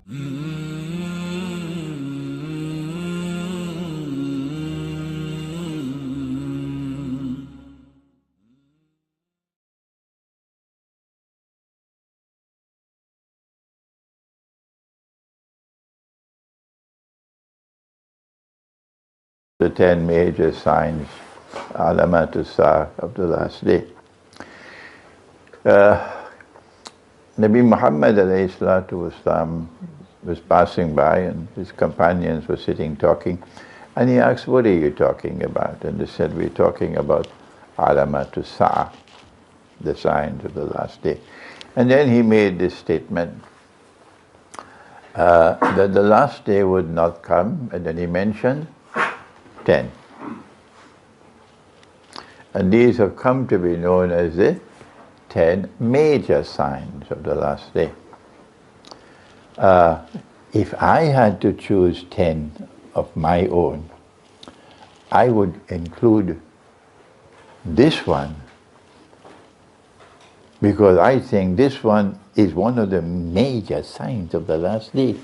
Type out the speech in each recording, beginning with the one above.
The 10 major signs, alamat as-sa'ah, of the last day. Nabi Muhammad alayhi salatu wasalam was passing by and his companions were sitting talking, and he asked, "What are you talking about?" And they said, "We're talking about alamat as-sa'ah, the signs of the last day." And then he made this statement that the last day would not come, and then he mentioned 10. And these have come to be known as the 10 major signs of the last day. If I had to choose 10 of my own, I would include this one, because I think this one is one of the major signs of the last day.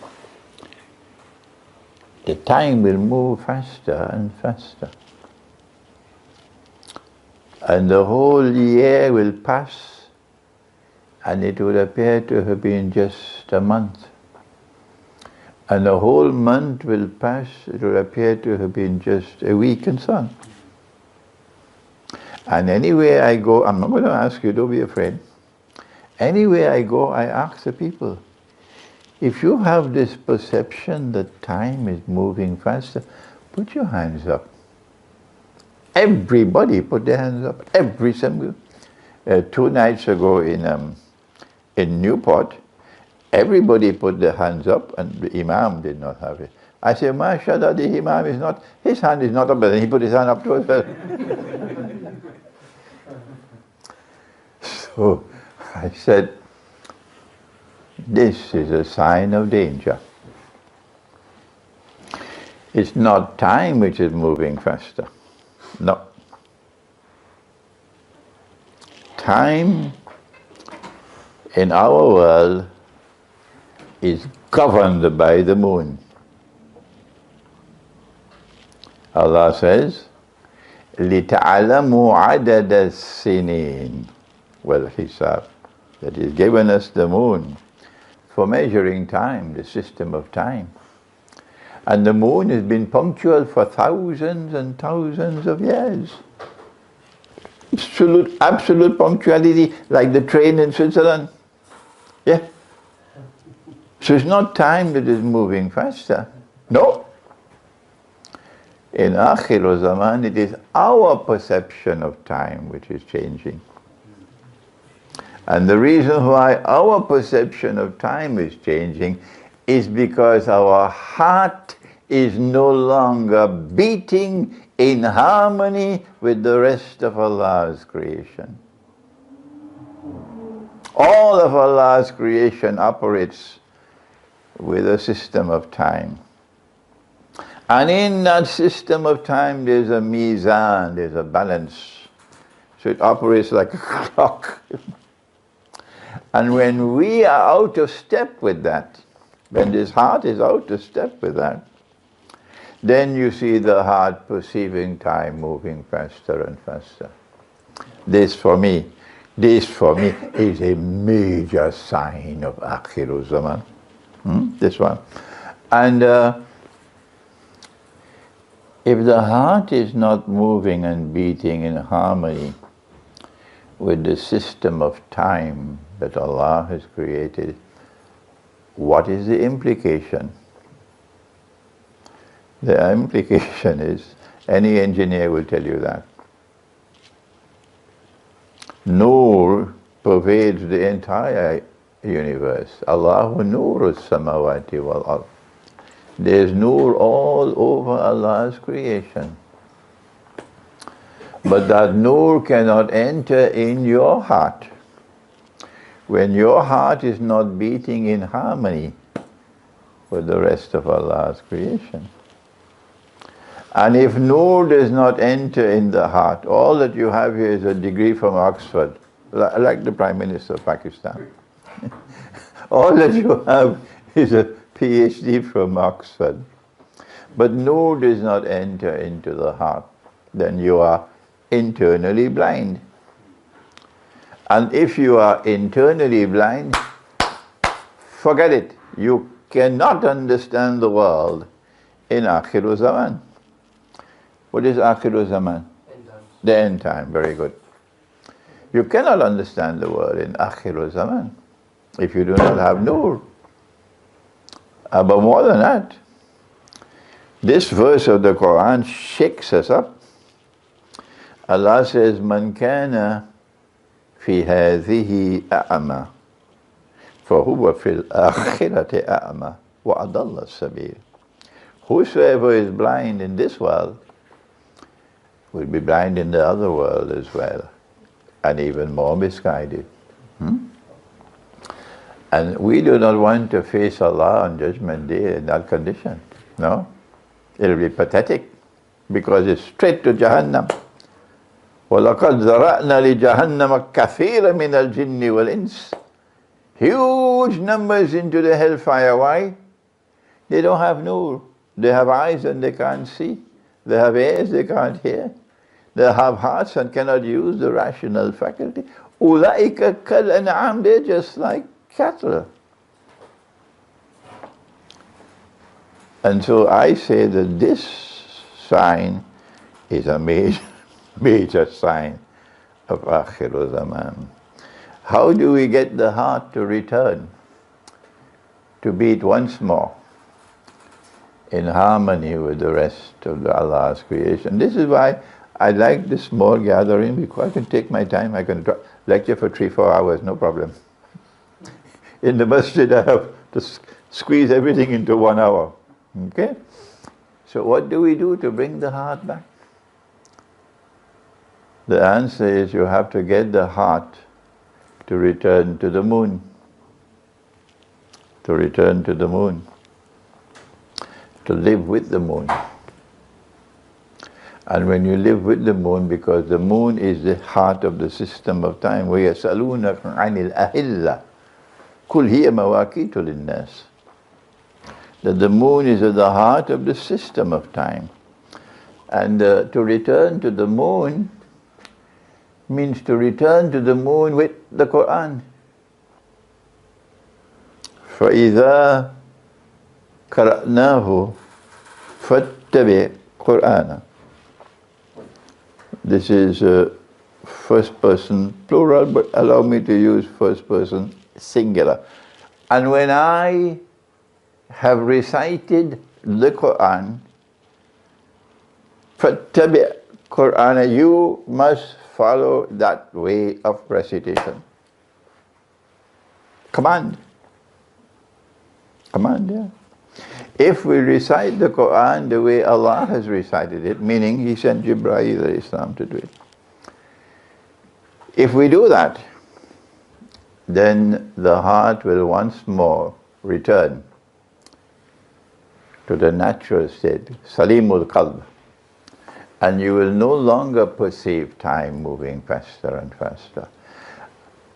The time will move faster and faster. And the whole year will pass, and it would appear to have been just a month. And the whole month will pass, it will appear to have been just a week, and so on. And anywhere I go, I'm not going to ask you, don't be afraid. Anywhere I go, I ask the people, if you have this perception that time is moving faster, put your hands up. Everybody put their hands up. Every single. 2 nights ago in Newport, everybody put their hands up, and the Imam did not have it. I said, "MashaAllah, the Imam is not, his hand is not up," but then he put his hand up to us. So I said, this is a sign of danger. It's not time which is moving faster. No. Time in our world is governed by the moon. Allah says, لِتَعْلَمُوا عَدَدَ السِّنِينَ وَالْحِسَابِ. That He's given us the moon for measuring time, the system of time. And the moon has been punctual for thousands and thousands of years. Absolute punctuality, like the train in Switzerland. Yeah. So it's not time that is moving faster. No. In Akhir Zaman, it is our perception of time which is changing. And the reason why our perception of time is changing is because our heart is no longer beating in harmony with the rest of Allah's creation. All of Allah's creation operates with a system of time. And in that system of time there's a mizan, there's a balance. So it operates like a clock. And when we are out of step with that, when this heart is out of step with that, then you see the heart perceiving time moving faster and faster. This for me is a major sign of Akhir Zaman. This one. And if the heart is not moving and beating in harmony with the system of time that Allah has created, what is the implication? The implication is, any engineer will tell you that. Noor pervades the entire universe. Allahu Noor as-samawati wal-ard. There's Noor all over Allah's creation. But that Noor cannot enter in your heart when your heart is not beating in harmony with the rest of Allah's creation. And if Noor does not enter in the heart, all that you have here is a degree from Oxford, like the Prime Minister of Pakistan. All that you have is a PhD from Oxford, but nur does not enter into the heart, then you are internally blind. And if you are internally blind, forget it. You cannot understand the world in Akhiru Zaman. What is Akhiru Zaman? End times. The end time, very good. You cannot understand the world in Akhiru Zaman if you do not have nur. But more than that, this verse of the Quran shakes us up. Allah says, Man kana fi hadhihi a'ama, fahuwa fil akhirati a'ama, wa adalla sabil. Whosoever is blind in this world will be blind in the other world as well, and even more misguided. And we do not want to face Allah on Judgment Day in that condition. No? It'll be pathetic, because it's straight to Jahannam. وَلَقَدْ ذَرَأْنَا لِجَهَنَّمَ كَثِيرًا مِنَ الْجِنِّ وَالْإِنسِ. Huge numbers into the hellfire. Why? They don't have nur. They have eyes and they can't see. They have ears, they can't hear. They have hearts and cannot use the rational faculty. أُولَئِكَ كَالْأَنْعَامِ. They're just like cattle. And so I say that this sign is a major sign of Akhiru Zaman. How do we get the heart to return, to beat once more in harmony with the rest of Allah's creation? This is why I like this small gathering, because I can take my time. I can lecture for 3-4 hours, no problem. In the masjid, I have to squeeze everything into 1 hour. Okay? So what do we do to bring the heart back? The answer is you have to get the heart to return to the moon. To return to the moon. To live with the moon. And when you live with the moon, because the moon is the heart of the system of time, وَيَسْأَلُونَكَ عَنِ الْأَهِلَّةِ قُلْ هِيَ مَوَاقِيتُ لِلنَّاسِ. That the moon is at the heart of the system of time. And to return to the moon means to return to the moon with the Quran. فَإِذَا قَرَأْنَاهُ فَاتَّبِعْ قُرْآنَهُ. This is first person plural, but allow me to use first person singular. And when I have recited the Quran, فَاتَّبِعْ قُرْآنَهُ, you must follow that way of recitation. Command. Command, yeah. If we recite the Quran the way Allah has recited it, meaning He sent Jibreel alayhi salam to do it. If we do that, then the heart will once more return to the natural state, Salimul Qalb. And you will no longer perceive time moving faster and faster.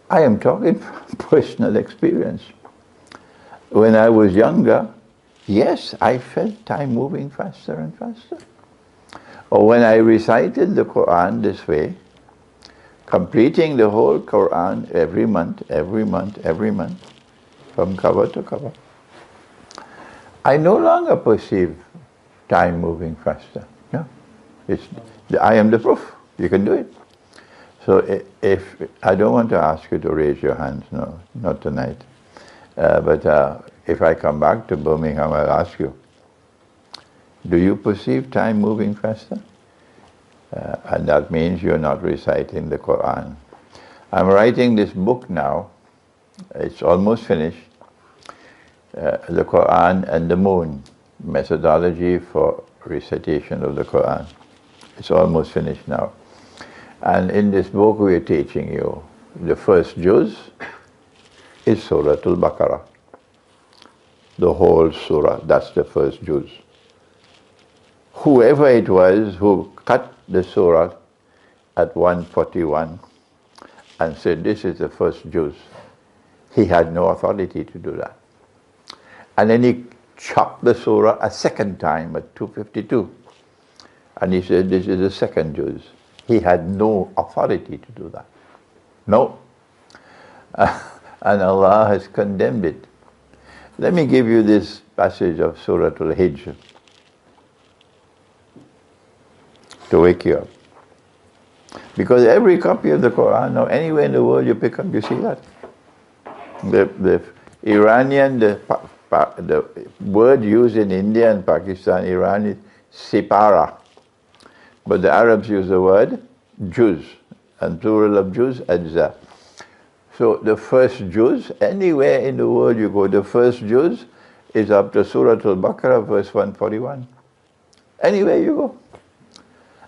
I am talking from personal experience. When I was younger, yes, I felt time moving faster and faster. Or when I recited the Quran this way, completing the whole Quran every month, from cover to cover, I no longer perceive time moving faster. Yeah. I am the proof. You can do it. So if I don't want to ask you to raise your hands, no, not tonight. But if I come back to Birmingham, I'll ask you, do you perceive time moving faster? And that means you're not reciting the Quran. I'm writing this book now. It's almost finished. The Quran and the Moon, methodology for recitation of the Quran. It's almost finished now. And in this book we are teaching you, the first juz is Surah Al-Baqarah. The whole surah, that's the first juz. Whoever it was who cut the surah at 141 and said this is the first juz, he had no authority to do that. And then chopped the surah a second time at 252. And he said, this is the second juz. He had no authority to do that. No. And Allah has condemned it. Let me give you this passage of Surah Al-Hijr to wake you up. Because every copy of the Quran, now anywhere in the world you pick up, you see that. The Iranian, the word used in India and Pakistan, Iran is sipara. But the Arabs use the word juz, and plural of juz, ajza. So the first juz, anywhere in the world you go, the first juz is up to Surah Al-Baqarah, verse 141. Anywhere you go.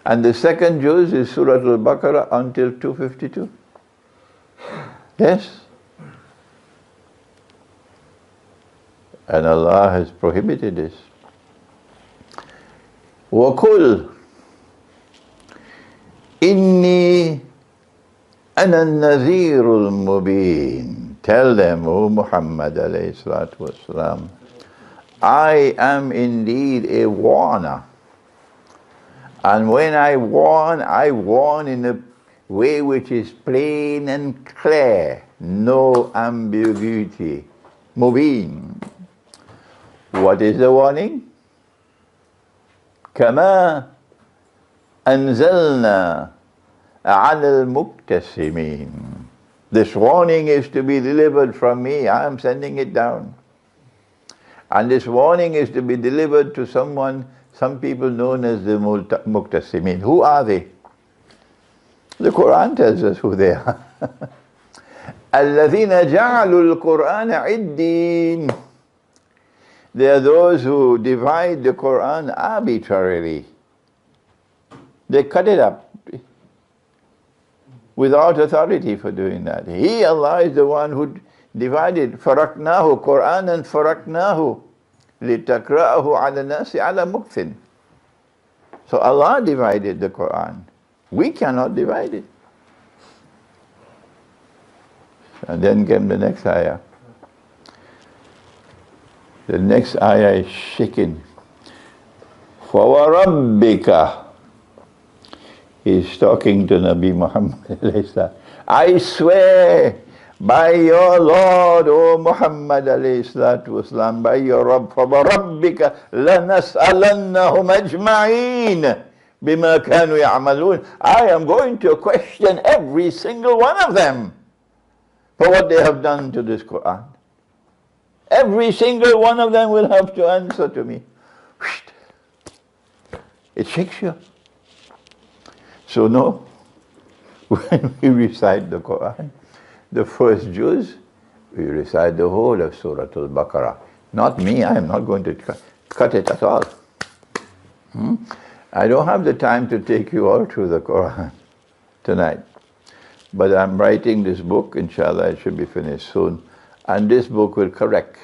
And the second juz is Surah Al-Baqarah until 252. Yes. And Allah has prohibited this. وَقُلْ إِنِّي أَنَا النَّذِيرُ الْمُبِينُ. Tell them, O Muhammad alayhi salatu wasalam, I am indeed a warner. And when I warn in a way which is plain and clear, no ambiguity. Mubin. What is the warning? كما أنزلنا على المقتسمين. This warning is to be delivered from me. I am sending it down. And this warning is to be delivered to some people known as the Muqtasimin. Who are they? The Quran tells us who they are. الَّذِينَ جَعَلُوا الْقُرْآنَ عِدِّينَ. They are those who divide the Quran arbitrarily. They cut it up without authority for doing that. He, Allah, is the one who divided. فَرَقْنَاهُ قُرْآنًا فَرَقْنَاهُ لِتَقْرَأَهُ عَلَى النَّاسِ عَلَى مُكْثٍ. So Allah divided the Quran. We cannot divide it. And then came the next ayah. The next ayah is shaking. فَوَرَبِّكَ. He's talking to Nabi Muhammad. I swear by your Lord, O Muhammad والسلام, by your Rabb, فَوَرَبِّكَ لَنَسْأَلَنَّهُمْ أَجْمَعِينَ بِمَا كَانُوا يَعْمَلُونَ. I am going to question every single one of them for what they have done to this Quran. Every single one of them will have to answer to me. It shakes you. So no, when we recite the Quran, the first juz, we recite the whole of Surah Al-Baqarah. Not me, I am not going to cut it at all. I don't have the time to take you all through the Quran tonight. But I'm writing this book, inshallah it should be finished soon. And this book will correct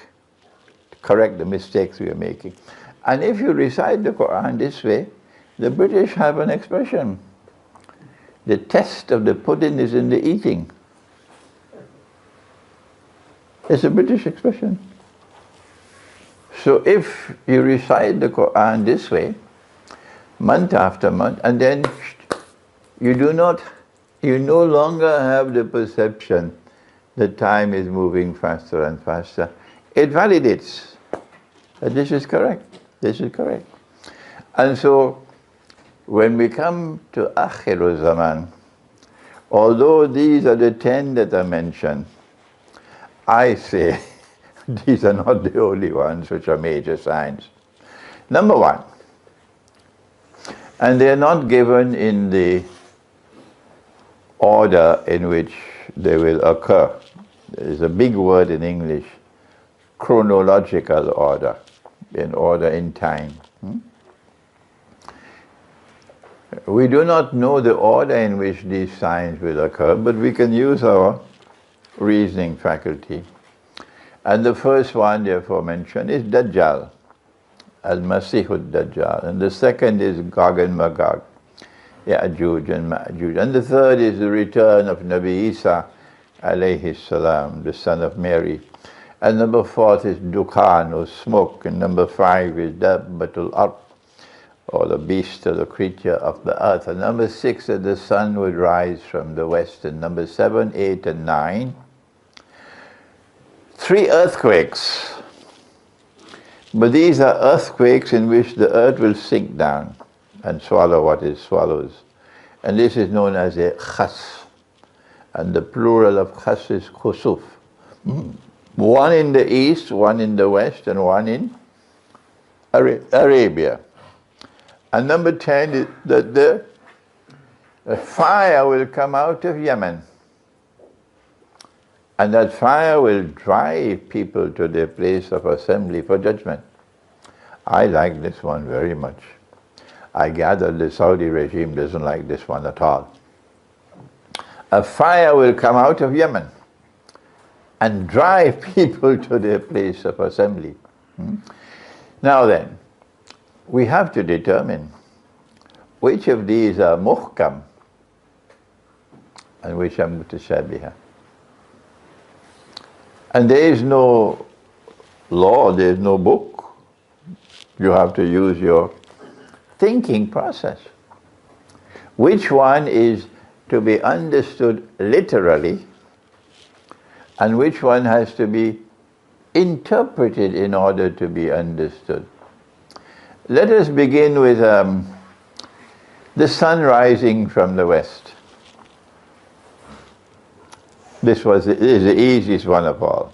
the mistakes we are making. And if you recite the Quran this way, the British have an expression. The test of the pudding is in the eating. It's a British expression. So if you recite the Quran this way, month after month, and then you no longer have the perception that time is moving faster and faster. It validates that this is correct, this is correct. And so, when we come to Akhiru Zaman, although these are the 10 that are mentioned, I say these are not the only ones which are major signs. Number one, and they are not given in the order in which they will occur. There is a big word in English, chronological order, in order in time. We do not know the order in which these signs will occur, but we can use our reasoning faculty. And the first one, therefore, mentioned is Dajjal, Al-Masih al-Dajjal. And the second is Gog and Magog, Ya'juj and Ma'juj. And the third is the return of Nabi Isa, alayhi salam, the son of Mary. And number 4 is Dukhan, or smoke. And number 5 is Dabbatul Ard, or the beast or the creature of the earth. And number 6 that the sun would rise from the west. And number 7, 8 and 9, 3 earthquakes. But these are earthquakes in which the earth will sink down and swallow what it swallows. And this is known as a khas. And the plural of khas is khusuf. One in the east, one in the west, and one in Arabia. And number 10 is that the fire will come out of Yemen. And that fire will drive people to their place of assembly for judgment. I like this one very much. I gather the Saudi regime doesn't like this one at all. A fire will come out of Yemen and drive people to their place of assembly. Now then, we have to determine which of these are muhkam and which are mutashabihah. And there is no law, there is no book. You have to use your thinking process. Which one is to be understood literally and which one has to be interpreted in order to be understood? Let us begin with the sun rising from the west. This is the easiest one of all.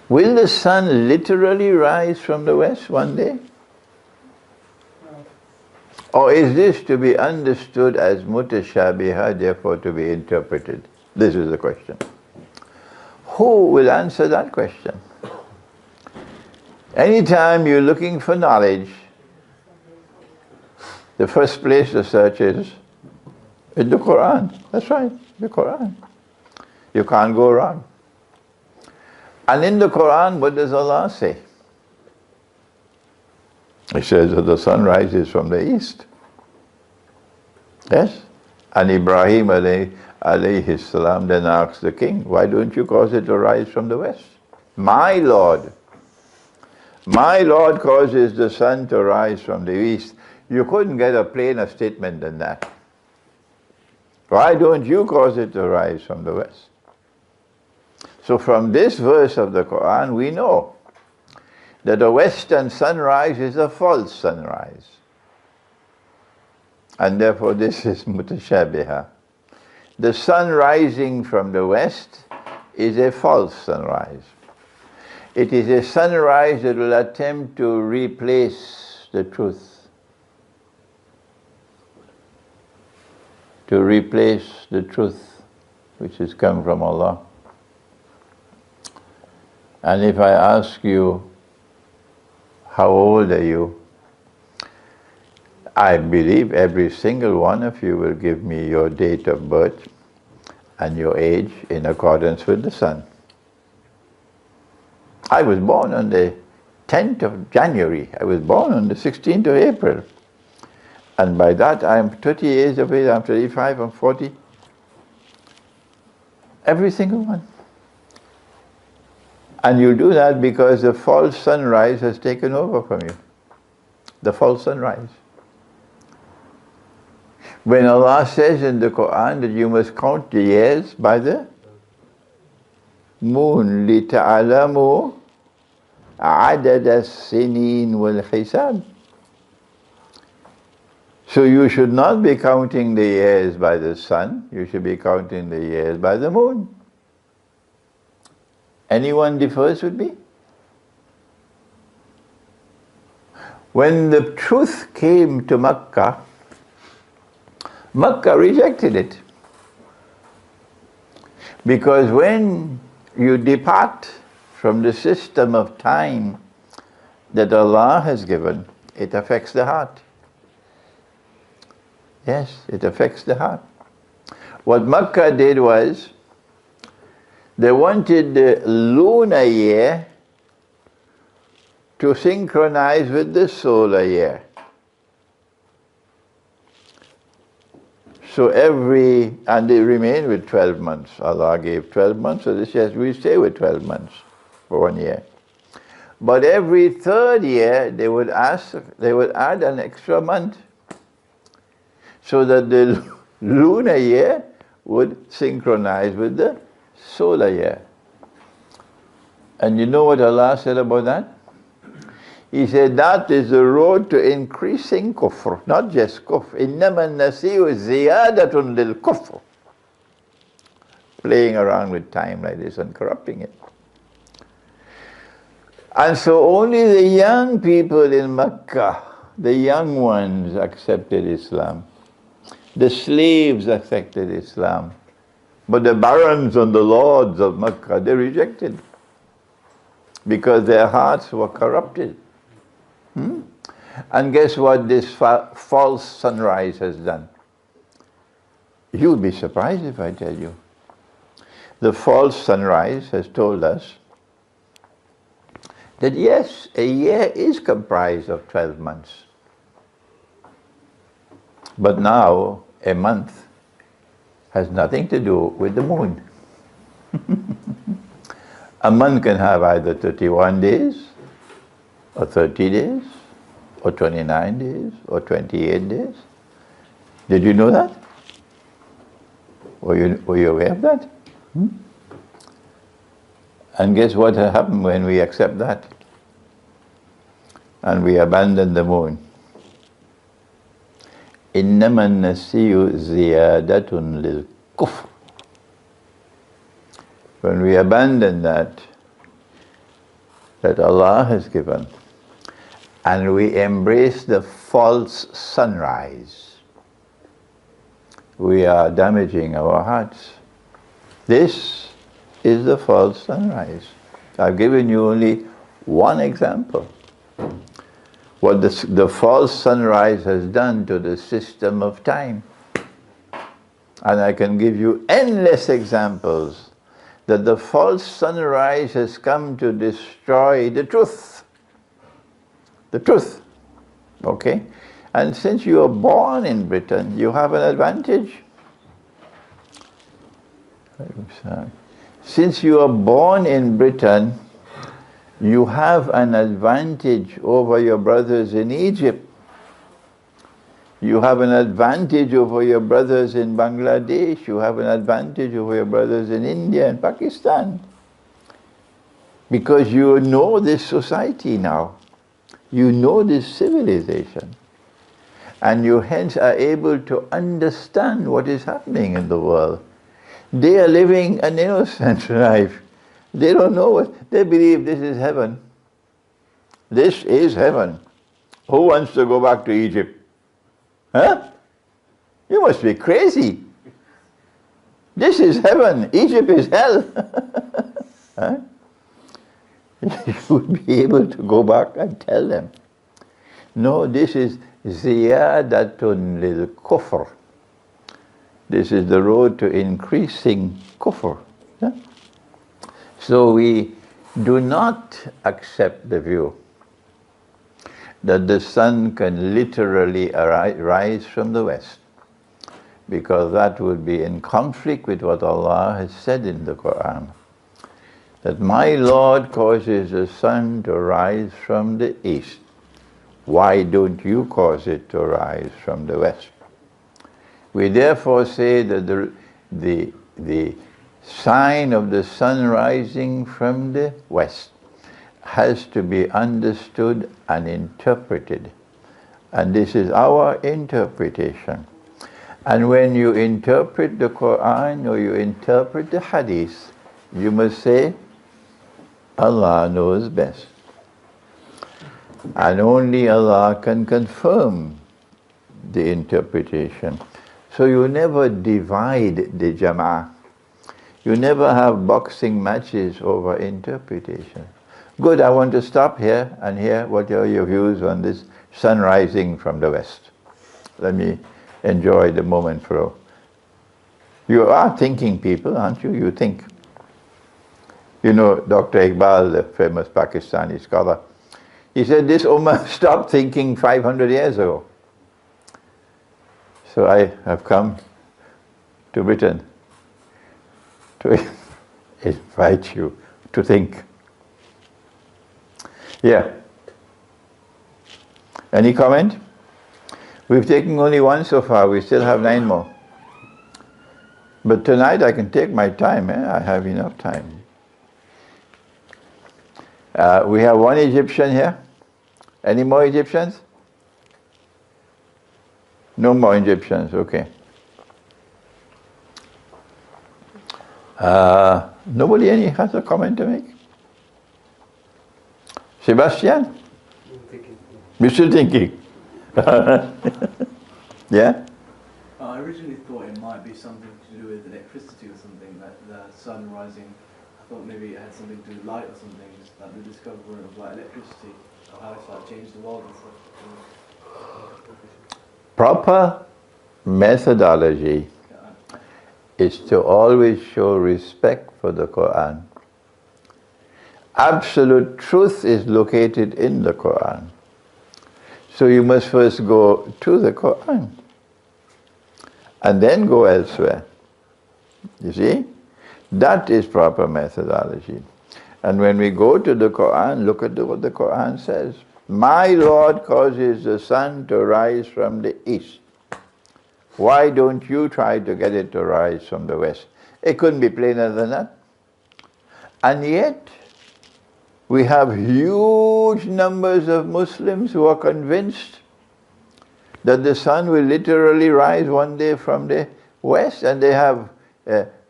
Will the sun literally rise from the west one day? Or is this to be understood as mutashabihah, therefore to be interpreted? This is the question. Who will answer that question? Anytime you're looking for knowledge, the first place to search is in the Quran. That's right, the Quran. You can't go wrong. And in the Quran, what does Allah say? He says that the sun rises from the east. Yes? And Ibrahim alayhi salam then asks the king, why don't you cause it to rise from the west? My Lord causes the sun to rise from the east. You couldn't get a plainer statement than that. Why don't you cause it to rise from the west? So from this verse of the Quran, we know that the western sunrise is a false sunrise. And therefore this is mutashabihah. The sun rising from the west is a false sunrise. It is a sunrise that will attempt to replace the truth. To replace the truth which has come from Allah. And if I ask you, how old are you? I believe every single one of you will give me your date of birth and your age in accordance with the sun. I was born on the 10th of January. I was born on the 16th of April. And by that I am 30 years of age, I'm 35, I'm 40. Every single one. And you do that because the false sunrise has taken over from you. The false sunrise. When Allah says in the Quran that you must count the years by the moon, لِتَعْلَمُوا عَدَدَ السِّنِينَ وَالْحِسَابِ. So you should not be counting the years by the sun, you should be counting the years by the moon. Anyone differs with me? When the truth came to Makkah, Makkah rejected it. Because when you depart from the system of time that Allah has given, it affects the heart. Yes, it affects the heart. What Makkah did was, they wanted the lunar year to synchronize with the solar year. So and they remain with 12 months. Allah gave 12 months, so this says we stay with 12 months for 1 year. But every third year, they would add an extra month so that the lunar year would synchronize with the solar year. And you know what Allah said about that? He said that is the road to increasing kufr, not just kufr. إِنَّمَا النَّسِيُّ زِيَادَةٌ لِلْكُفْرِ. Playing around with time like this and corrupting it. And so only the young people in Mecca, the young ones, accepted Islam. The slaves accepted Islam. But the barons and the lords of Mecca, they rejected. Because their hearts were corrupted. And guess what this false sunrise has done? You'll be surprised if I tell you. The false sunrise has told us that yes, a year is comprised of 12 months. But now a month has nothing to do with the moon. A month can have either 31 days, or 30 days, or 29 days, or 28 days. Did you know that? Were you aware of that? And guess what happened when we accept that? And we abandon the moon. إِنَّمَا النَّسِيُّ زِيَادَةٌ لِلْكُفْرِ. When we abandon that Allah has given, and we embrace the false sunrise, we are damaging our hearts. This is the false sunrise. I've given you only one example. What the false sunrise has done to the system of time. And I can give you endless examples that the false sunrise has come to destroy the truth. The truth. Okay? And since you are born in Britain, you have an advantage. Since you are born in Britain, you have an advantage over your brothers in Egypt. You have an advantage over your brothers in Bangladesh. You have an advantage over your brothers in India and Pakistan. Because you know this society now. You know this civilization. And you hence are able to understand what is happening in the world. They are living an innocent life. They don't know what, they believe this is heaven. This is heaven. Who wants to go back to Egypt? Huh? You must be crazy. This is heaven. Egypt is hell. Huh? You would be able to go back and tell them. No, this is ziyadatun lil kufr. This is the road to increasing kufr. Yeah? So we do not accept the view that the sun can literally rise from the west, because that would be in conflict with what Allah has said in the Quran, that my Lord causes the sun to rise from the east. Why don't you cause it to rise from the west? We therefore say that the sign of the sun rising from the west has to be understood and interpreted. And this is our interpretation. And when you interpret the Quran or you interpret the Hadith, you must say, Allah knows best. And only Allah can confirm the interpretation. So you never divide the Jama'ah. You never have boxing matches over interpretation. Good, I want to stop here and hear what are your views on this sun rising from the west. Let me enjoy the moment for you are thinking people, aren't you? You think. You know Dr. Iqbal, the famous Pakistani scholar, he said this Ummah stopped thinking 500 years ago. So I have come to Britain to invite you to think. Yeah. Any comment? We've taken only one so far, we still have 9 more. But tonight I can take my time, I have enough time. We have one Egyptian here. Any more Egyptians? No more Egyptians, okay. Nobody has a comment to make? Sebastian? You're still thinking? Yeah? I originally thought it might be something to do with electricity or something, like the sun rising. I thought maybe it had something to do with light or something, just like the discovery of like electricity, or how it's like changed the world and stuff. Proper methodology is to always show respect for the Quran. Absolute truth is located in the Quran. So you must first go to the Quran and then go elsewhere. You see? That is proper methodology. And when we go to the Quran, look at what the Quran says. My Lord causes the sun to rise from the east. Why don't you try to get it to rise from the west? It couldn't be plainer than that. And yet, we have huge numbers of Muslims who are convinced that the sun will literally rise one day from the west, and they have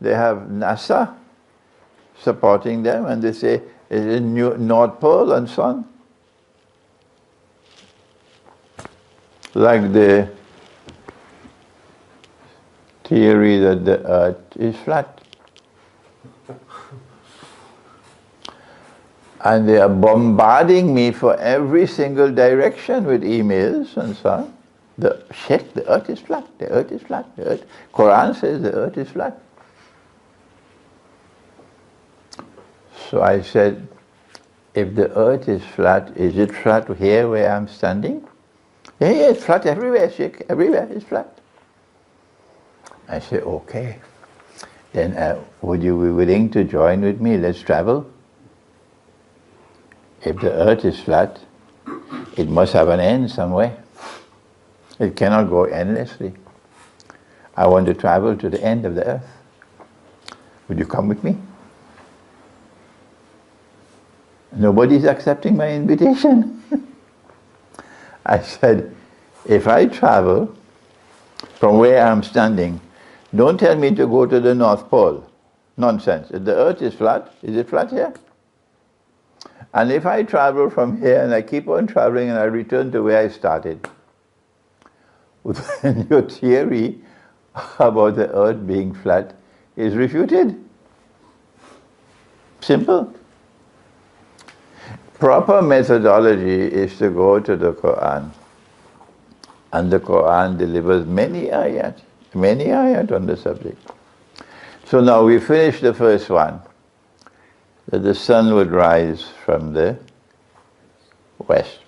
NASA supporting them, and they say it's in North Pole and so on. Like the theory that the earth is flat. And they are bombarding me for every single direction with emails and so on. Sheikh, the earth is flat, the earth is flat, the earth. Quran says the earth is flat. So I said, if the earth is flat, is it flat here where I'm standing? Yeah, it's flat everywhere, Sheikh, everywhere it's flat. I said, okay. Then would you be willing to join with me? Let's travel. If the earth is flat, it must have an end somewhere. It cannot go endlessly. I want to travel to the end of the earth. Would you come with me? Nobody's accepting my invitation. I said, if I travel from where I'm standing, don't tell me to go to the North Pole. Nonsense. If the earth is flat, is it flat here? And if I travel from here and I keep on traveling and I return to where I started, then your theory about the earth being flat is refuted. Simple. Proper methodology is to go to the Quran. And the Quran delivers many āyāt on the subject. So now we finished the first one, that the sun would rise from the west.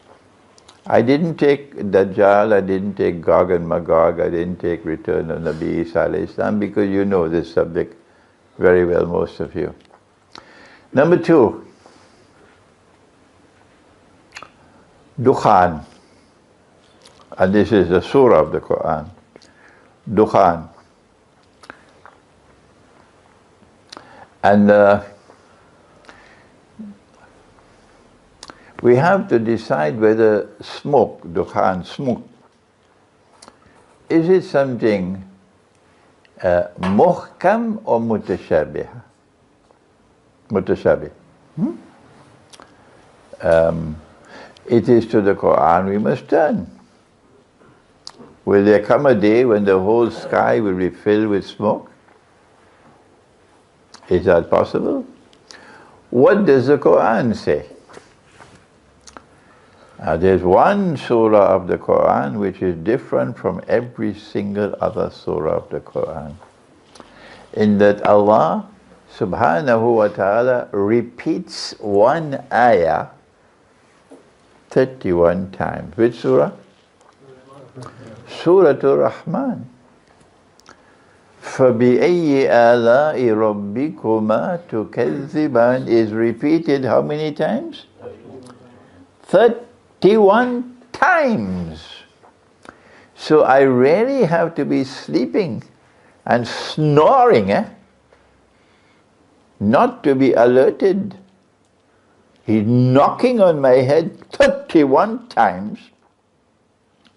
I didn't take Dajjal, I didn't take Gog and Magog, I didn't take Return of Nabi Isa alayhi salam, because you know this subject very well, most of you. Number 2, Dukhan. And this is the surah of the Quran. Dukhan. And we have to decide whether smoke, Dukhan, smoke, is it something muhkam or mutashabih? Mutashabih. It is to the Quran we must turn. Will there come a day when the whole sky will be filled with smoke? Is that possible? What does the Quran say? There's one surah of the Quran which is different from every single other surah of the Quran, in that Allah subhanahu wa ta'ala repeats one ayah 31 times. Which surah? Surah Ar-Rahman. فَبِأَيِّ آلَاءِ رَبِّكُمَا تُكَذِّبَانِ is repeated how many times? 31 times. So I really have to be sleeping and snoring, not to be alerted. He's knocking on my head 31 times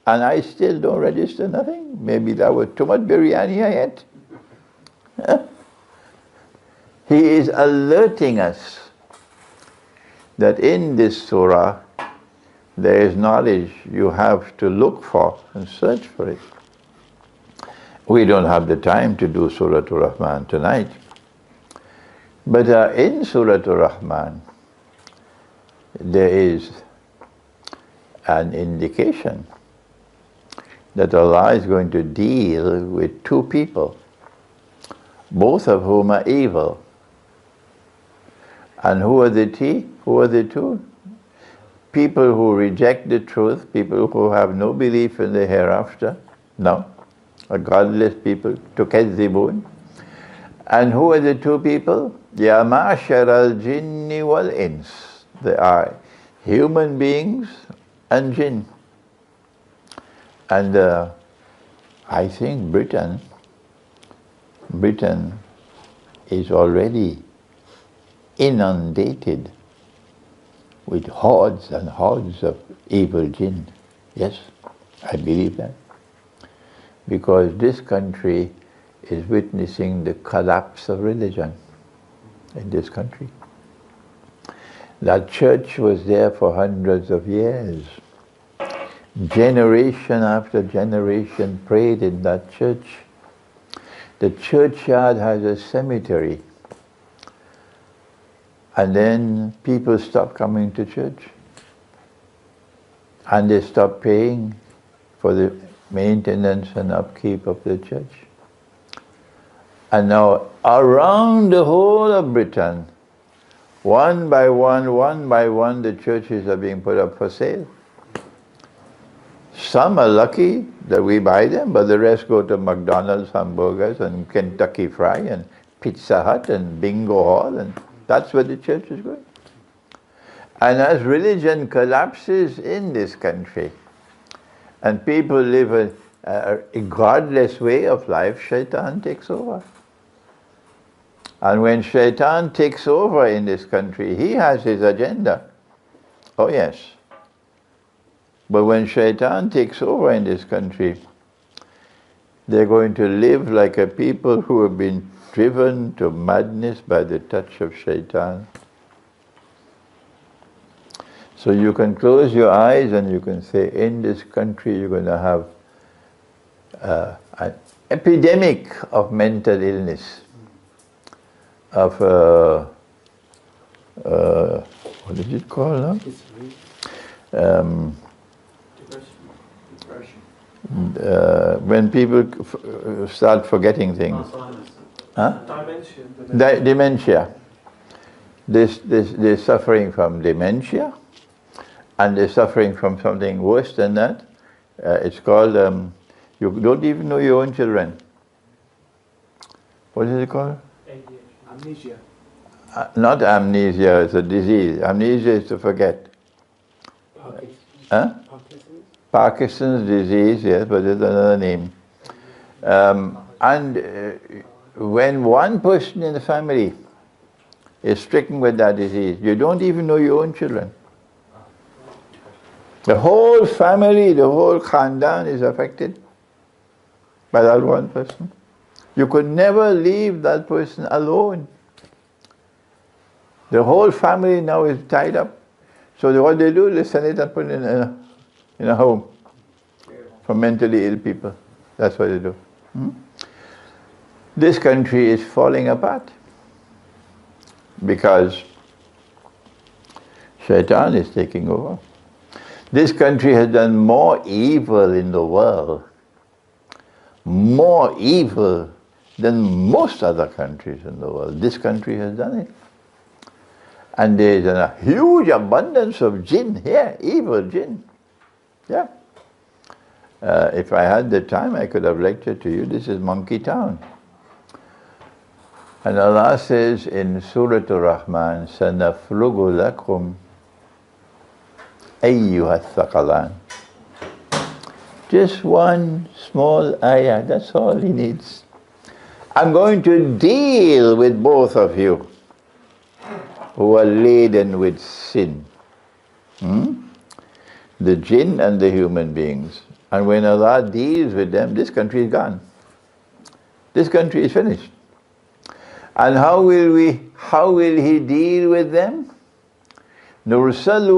and I still don't register nothing. Maybe that was too much biryani I ate. He is alerting us that in this surah there is knowledge you have to look for and search for it. We don't have the time to do Surah Ar-Rahman tonight. But in Surah Ar-Rahman there is an indication that Allah is going to deal with two people, both of whom are evil. And who are the two? People who reject the truth, people who have no belief in the hereafter, no, a godless people, tukazzibun. And who are the two people? Ya ma'ashar al-jinni wal-ins. They are human beings and jinn. And I think Britain is already inundated with hordes and hordes of evil jinn. Yes, I believe that. Because this country is witnessing the collapse of religion in this country. That church was there for hundreds of years. Generation after generation prayed in that church. The churchyard has a cemetery. And then people stop coming to church. And they stop paying for the maintenance and upkeep of the church. And now around the whole of Britain, one by one, the churches are being put up for sale. Some are lucky that we buy them, but the rest go to McDonald's hamburgers and Kentucky Fry and Pizza Hut and Bingo Hall, and that's where the church is going. And as religion collapses in this country, and people live a godless way of life, Shaitan takes over. And when Shaitan takes over in this country, he has his agenda. Oh yes. But when Shaitan takes over in this country, they're going to live like a people who have been driven to madness by the touch of Shaitan. So you can close your eyes and you can say, in this country you're going to have an epidemic of mental illness, of what is it called now? When people start forgetting things. Huh? Dementia. They're suffering from dementia, and they're suffering from something worse than that. It's called, you don't even know your own children. What is it called? Amnesia. Not amnesia, it's a disease. Amnesia is to forget. Huh? Parkinson's disease, yes, but there's another name. When one person in the family is stricken with that disease, you don't even know your own children. The whole family, the whole khandan is affected by that one person. You could never leave that person alone. The whole family now is tied up. So what they do, they send it and put it in a home for mentally ill people. That's what they do. This country is falling apart because Shaitan is taking over. This country has done more evil in the world, more evil than most other countries in the world. This country has done it. And there is a huge abundance of jinn here, evil jinn. Yeah. If I had the time, I could have lectured to you. This is Monkey Town. And Allah says in Surah Ar-Rahman, سَنَفْرُغُ لَكُمْ أَيُّهَا الثَّقَلَانِ. Just one small ayah, that's all he needs. I'm going to deal with both of you who are laden with sin. The jinn and the human beings. And when Allah deals with them, this country is gone. This country is finished. And how will He deal with them? نُرْسَلُ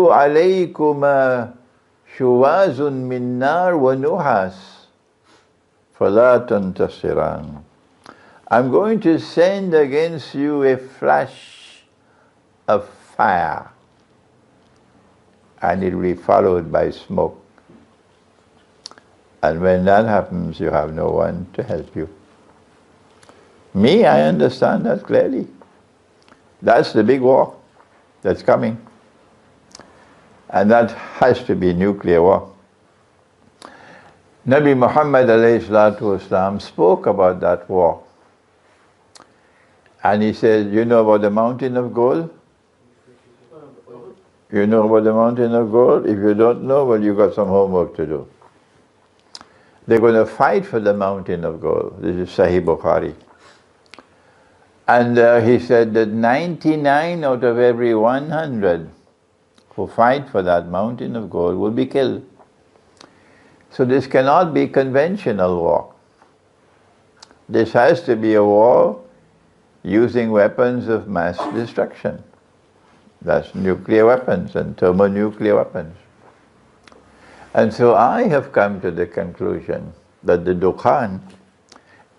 عَلَيْكُمَا شُوَازٌ مِّن نَارٍ وَنُحَاسٌ فَلَا تَنْتَصِرَانِ. I'm going to send against you a flash of fire, and it will be followed by smoke. And when that happens, you have no one to help you. Me, I understand that clearly. That's the big war that's coming. And that has to be nuclear war. Nabi Muhammad ﷺ spoke about that war. And he said, you know about the mountain of gold? You know about the mountain of gold? If you don't know, well, you got some homework to do. They're going to fight for the mountain of gold. This is Sahih Bukhari. And he said that 99 out of every 100 who fight for that mountain of gold will be killed. So this cannot be conventional war. This has to be a war using weapons of mass destruction. That's nuclear weapons and thermonuclear weapons. And so I have come to the conclusion that the Dukhan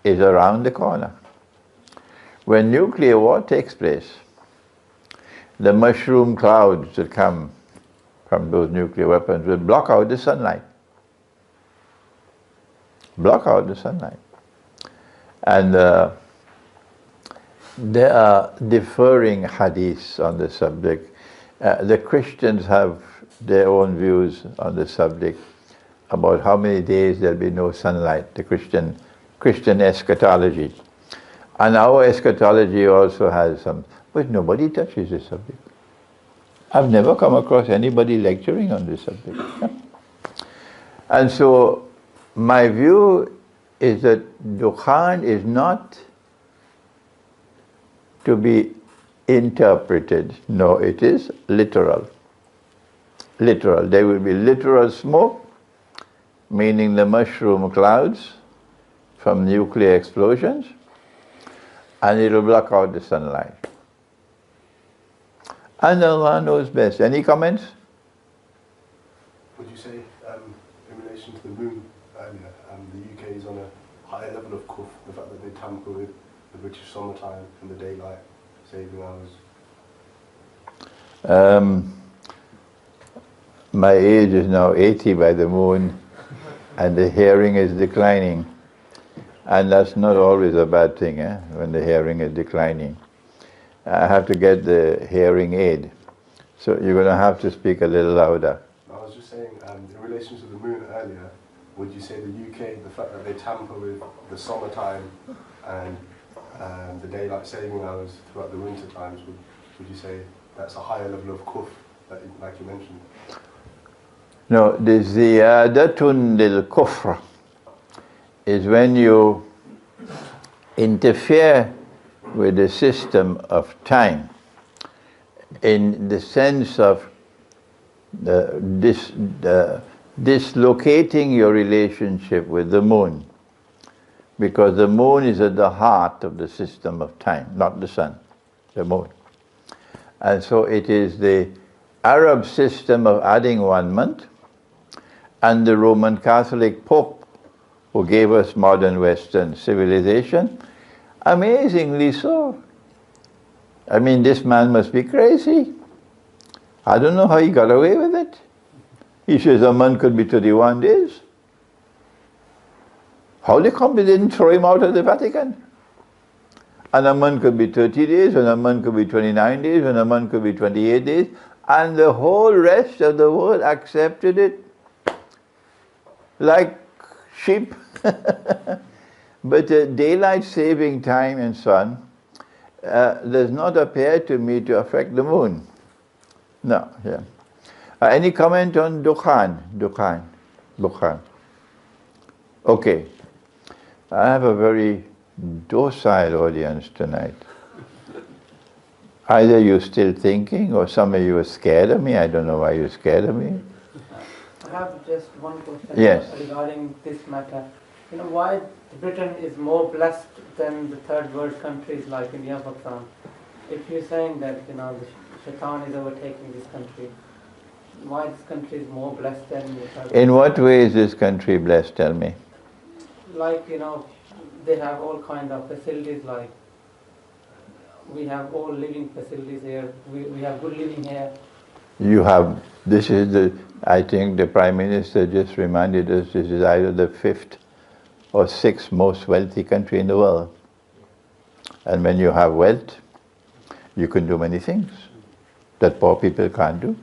is around the corner. When nuclear war takes place, the mushroom clouds that come from those nuclear weapons will block out the sunlight. Block out the sunlight. And there are differing hadiths on the subject. The Christians have their own views on the subject about how many days there'll be no sunlight, the Christian eschatology. And our eschatology also has some, but nobody touches this subject. I've never come across anybody lecturing on this subject. And so my view is that Dukhan is not to be interpreted. No, it is literal. Literal. There will be literal smoke, meaning the mushroom clouds from nuclear explosions, and it will block out the sunlight. And Allah knows best. Any comments? Would you say, in relation to the moon earlier, the UK is on a higher level of kufr, the fact that they tamper with the British summertime and the daylight saving hours? My age is now 80 by the moon, and the hearing is declining. And that's not always a bad thing, when the hearing is declining. I have to get the hearing aid. So you're going to have to speak a little louder. I was just saying, in relation to the moon earlier, would you say the UK, the fact that they tamper with the summertime and the daylight saving hours throughout the winter times, would you say that's a higher level of kufr, like you mentioned? No, the ziyadatun lil kufr is when you interfere with the system of time in the sense of dislocating your relationship with the moon, because the moon is at the heart of the system of time, not the sun, the moon. And so it is the Arab system of adding 1 month and the Roman Catholic Pope who gave us modern Western civilization, amazingly so. I mean, this man must be crazy. I don't know how he got away with it. He says a month could be 31 days. How come they didn't throw him out of the Vatican? And a month could be 30 days, and a month could be 29 days, and a month could be 28 days, and the whole rest of the world accepted it like sheep. But daylight saving time and so on does not appear to me to affect the moon. No, yeah. Any comment on Dukhan? Dukhan. Okay. I have a very docile audience tonight. Either you're still thinking or some of you are scared of me. I don't know why you're scared of me. I have just one question regarding this matter. Why Britain is more blessed than the third world countries like India, Pakistan? If you're saying that the shaitan is overtaking this country, why this country is more blessed than the third world? In what way is this country blessed? Tell me. Like, they have all kind of facilities, like we have all living facilities here, we have good living here. You have, I think the Prime Minister just reminded us, this is either the 5th or 6th most wealthy country in the world. And when you have wealth, you can do many things that poor people can't do.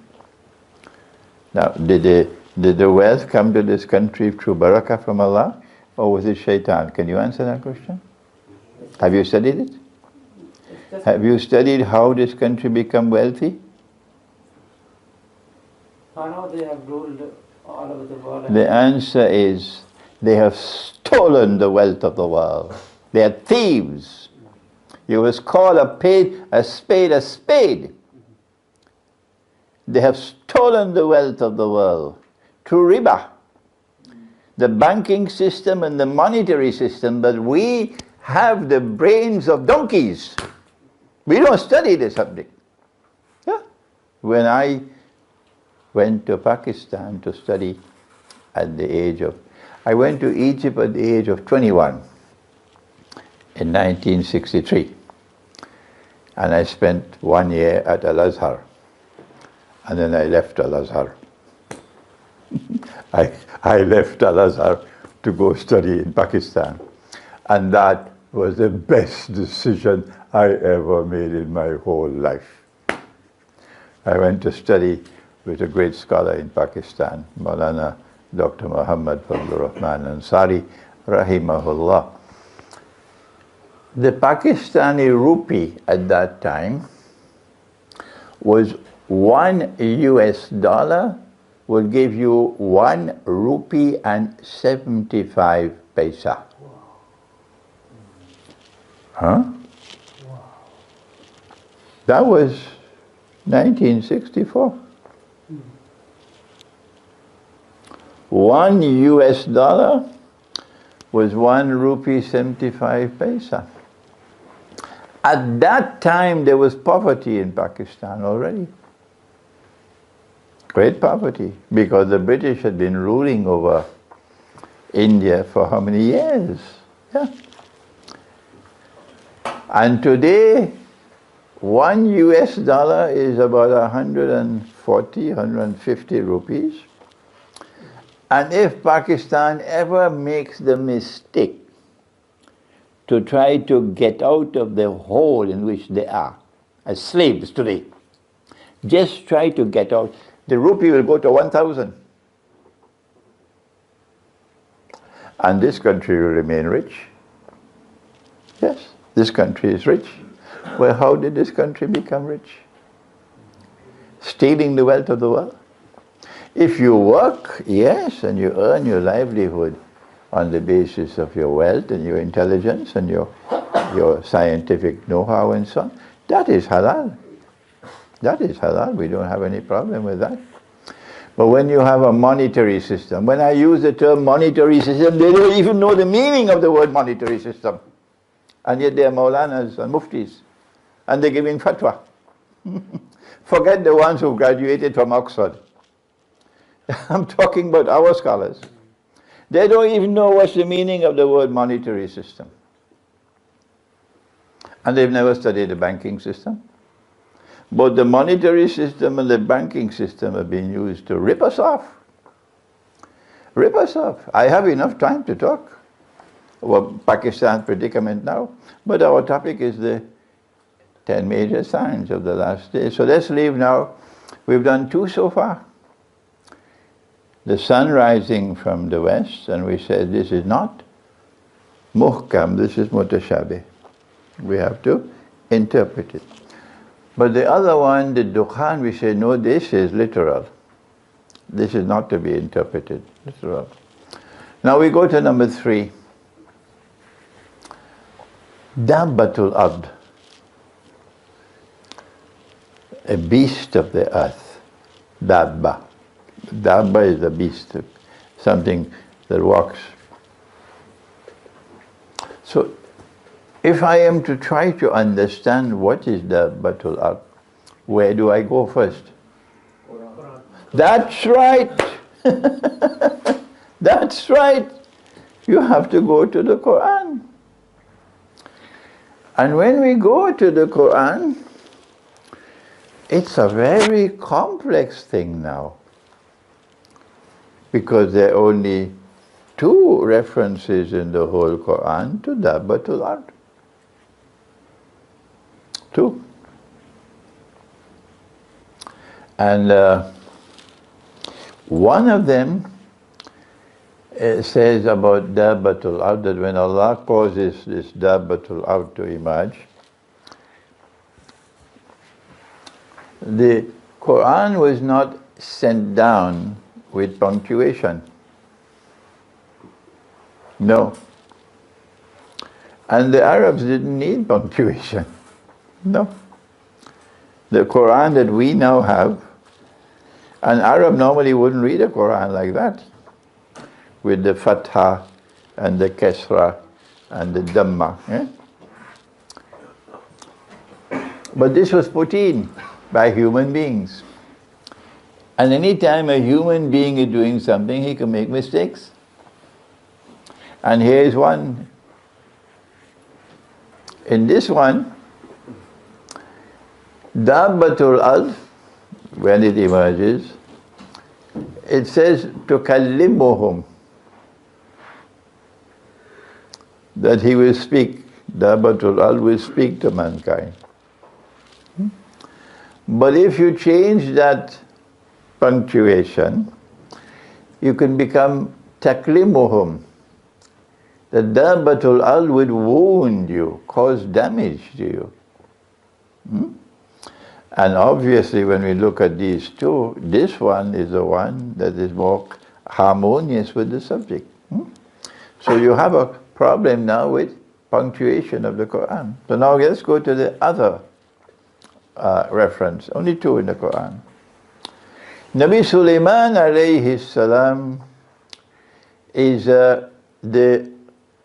Now, did the wealth come to this country through barakah from Allah, or was it shaitan? Can you answer that question? Have you studied it? Have you studied how this country become wealthy? I know they have ruled all over the world. The answer is, they have stolen the wealth of the world. They are thieves. You must call a spade a spade. They have stolen the wealth of the world through riba, the banking system and the monetary system, but we have the brains of donkeys. We don't study the subject. Yeah. When I went to Pakistan to study I went to Egypt at the age of 21 in 1963. And I spent 1 year at Al-Azhar. And then I left Al-Azhar. I left Al-Azhar to go study in Pakistan. And that was the best decision I ever made in my whole life. I went to study with a great scholar in Pakistan, Maulana Dr. Muhammad Fazlur Rahman Ansari, rahimahullah. The Pakistani rupee at that time was $1 would give you 1 rupee and 75 paisa. Huh? That was 1964. $1 was 1 rupee 75 paisa. At that time there was poverty in Pakistan already. Great poverty, because the British had been ruling over India for how many years? Yeah. And today, $1 is about 140, 150 rupees. And if Pakistan ever makes the mistake to try to get out of the hole in which they are, as slaves today, just try to get out, the rupee will go to 1,000. And this country will remain rich. Yes, this country is rich. Well, how did this country become rich? Stealing the wealth of the world. If you work, yes, and you earn your livelihood on the basis of your wealth and your intelligence and your scientific know-how and so on, that is halal. That is halal. We don't have any problem with that. But when you have a monetary system, when I use the term monetary system, they don't even know the meaning of the word monetary system. And yet they are Maulanas and Muftis. And they're giving fatwa. Forget the ones who graduated from Oxford. I'm talking about our scholars. They don't even know what's the meaning of the word monetary system. And they've never studied the banking system. Both the monetary system and the banking system have been used to rip us off. Rip us off. I have enough time to talk about Pakistan's predicament now, but our topic is the 10 major signs of the last day. So let's leave now. We've done 2 so far. The sun rising from the west, and we said this is not muhkam, this is mutashabih. We have to interpret it. But the other one, the Dukhan, we say, no, this is literal. This is not to be interpreted literal. Now we go to number 3. Dabbatul Ard, a beast of the earth. Dabba. Dabba is a beast, something that walks. So, if I am to try to understand what is Dabbatul Ard, where do I go first? Quran. That's right. That's right. You have to go to the Quran. And when we go to the Quran, it's a very complex thing now. Because there are only 2 references in the whole Quran to Dabbatul Ard. 2. And one of them says about Dabbatul Ard, that when Allah causes this Dabbatul Ard to emerge, the Quran was not sent down with punctuation. No. And the Arabs didn't need punctuation. No. The Quran that we now have, an Arab normally wouldn't read a Quran like that, with the Fatha and the Kasra and the Dhamma. But this was put in by human beings. And any time a human being is doing something, he can make mistakes. And here is one. In this one, Dabbatul Ard, when it emerges, it says tukallimuhum, that he will speak. Dabbatul Ard will speak to mankind. But if you change that punctuation, you can become taklimuhum. The Dabbatul Ard would wound you, cause damage to you. And obviously when we look at these 2, this one is the one that is more harmonious with the subject. So you have a problem now with punctuation of the Quran. So now let's go to the other reference, only 2 in the Quran. Nabi Sulaiman alayhi salam is the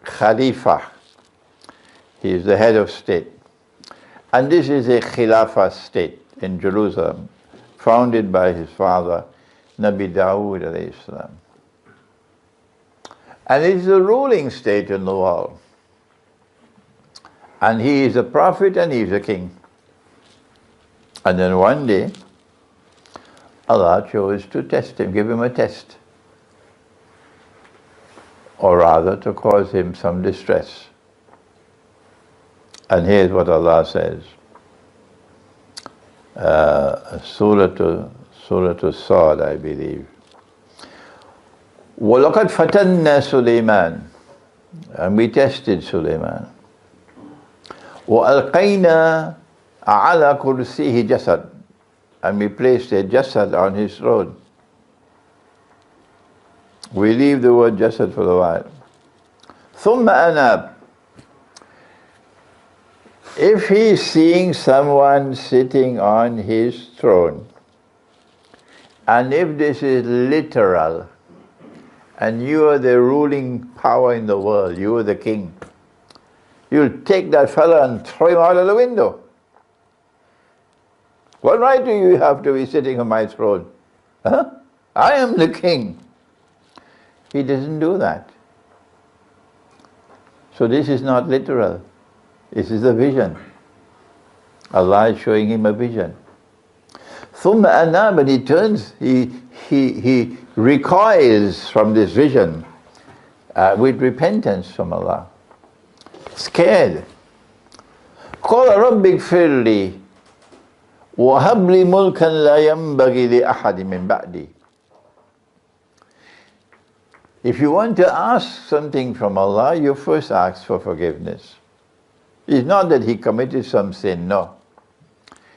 Khalifa. He is the head of state. And this is a Khilafah state in Jerusalem, founded by his father, Nabi Dawood alayhi salam. And it is a ruling state in the world. And he is a prophet and he is a king. And then one day, Allah chose to test him, give him a test. Or rather, to cause him some distress. And here's what Allah says. Surah Sad, I believe. وَلَقَدْ فَتَنَّا سُلَيْمَانَ, and we tested Sulaiman. وَأَلْقَيْنَا عَلَى كُرْسِيهِ جَسَدٍ, and we placed a jasad on his throne. We leave the word jasad for a while. ثُمَّ أَنَابَ, if he is seeing someone sitting on his throne, and if this is literal, and you are the ruling power in the world, you are the king, you'll take that fellow and throw him out of the window. What right do you have to be sitting on my throne? Huh? I am the king. He doesn't do that. So this is not literal. This is a vision. Allah is showing him a vision. ثُمَّ أَنَابَ, and he turns, he recoils from this vision with repentance from Allah. Scared. قَالَ رَبِّ اغْفِرْ لِي وَهَبْ لِي مُلْكًا لَا يَنْبَغِي لِأَحَدٍ مِّن بَعْدِي. If you want to ask something from Allah, you first ask for forgiveness. It's not that he committed some sin, no.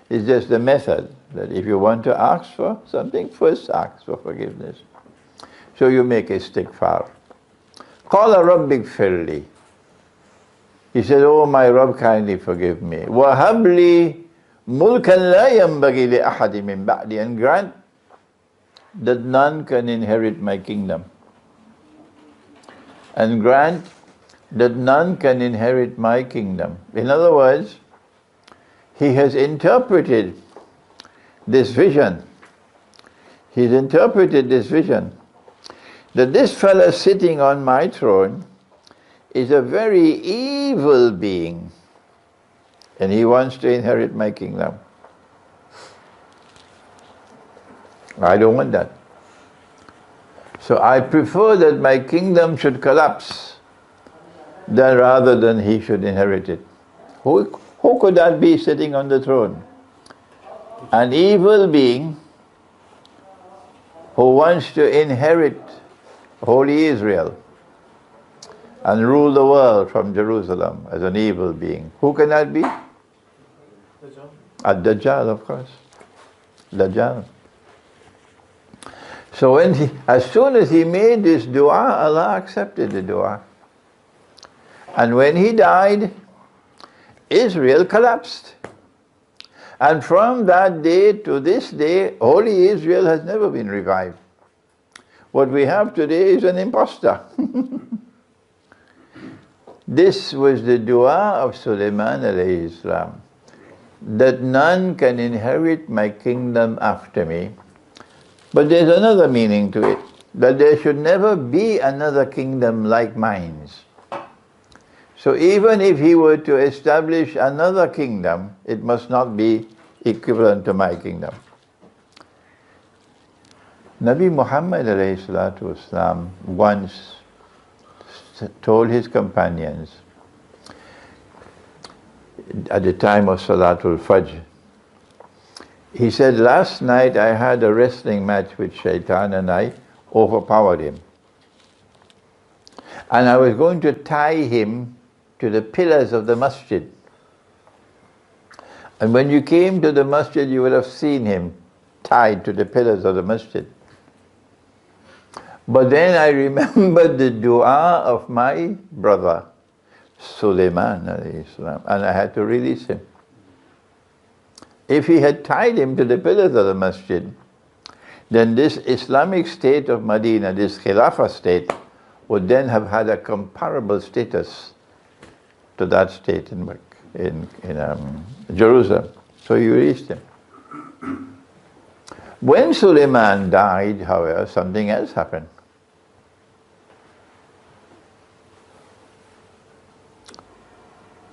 It's just the method that if you want to ask for something, first ask for forgiveness. So you make istighfar. Qala rabbi ighfirli. He said, oh my Rabb, kindly forgive me. Wahab li mulkan la yanbaghi li ahadi min ba'di, and grant that none can inherit my kingdom. And grant that none can inherit my kingdom. In other words, he has interpreted this vision. He's interpreted this vision that this fellow sitting on my throne is a very evil being, and he wants to inherit my kingdom. I don't want that. So I prefer that my kingdom should collapse rather than he should inherit it. Who could that be sitting on the throne? An evil being who wants to inherit Holy Israel and rule the world from Jerusalem as an evil being. Who can that be? Ad-Dajjal, of course. Dajjal. So as soon as he made this dua, Allah accepted the dua. And when he died, Israel collapsed. And from that day to this day, Holy Israel has never been revived. What we have today is an impostor. This was the dua of Sulaiman alayhi salam, that none can inherit my kingdom after me. But there's another meaning to it, that there should never be another kingdom like mine. So even if he were to establish another kingdom, it must not be equivalent to my kingdom. Nabi Muhammad alayhi salatu wasalam once told his companions at the time of Salatul Fajr, he said, last night I had a wrestling match with Shaitan and I overpowered him. And I was going to tie him to the pillars of the masjid. And when you came to the masjid, you would have seen him tied to the pillars of the masjid. But then I remembered the dua of my brother, Sulaiman alayhi salam, and I had to release him. If he had tied him to the pillars of the masjid, then this Islamic state of Medina, this Khilafah state, would then have had a comparable status to that state in Jerusalem. So he released him. When Sulaiman died, however, something else happened.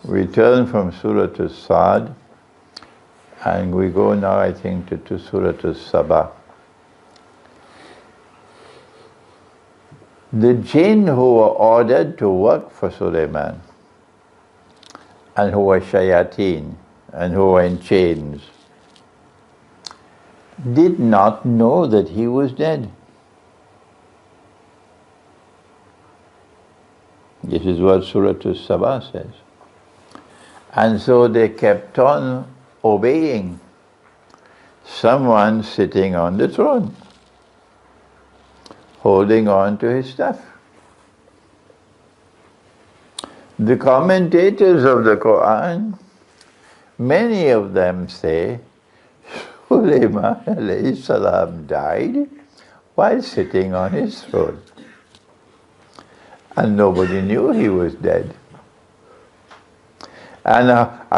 We turn from Surah to Sad, and we go now, I think, to Surah to Sabah. The jinn who were ordered to work for Sulaiman, and who were shayateen, and who were in chains, did not know that he was dead. This is what Surah to Sabah says. And so they kept on obeying someone sitting on the throne, holding on to his staff. The commentators of the Quran, many of them say, Sulaiman alayhi salam died while sitting on his throne. And nobody knew he was dead. And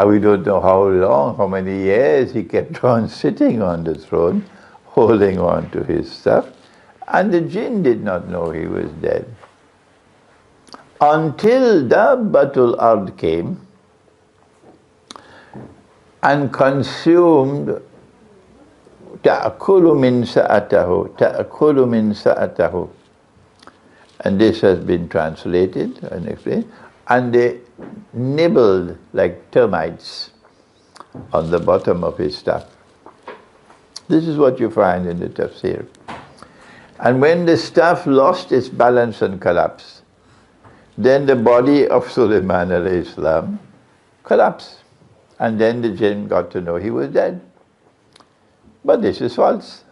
we don't know how long, how many years he kept on sitting on the throne, holding on to his stuff, and the jinn did not know he was dead. Until Dabbatul Ard came and consumed ta'akulu min sa'atahu. And this has been translated and explained. And they nibbled like termites on the bottom of his staff. This is what you find in the tafsir. And when the staff lost its balance and collapsed, then the body of Sulaiman alayhi salam collapse. And then the jinn got to know he was dead. But this is false.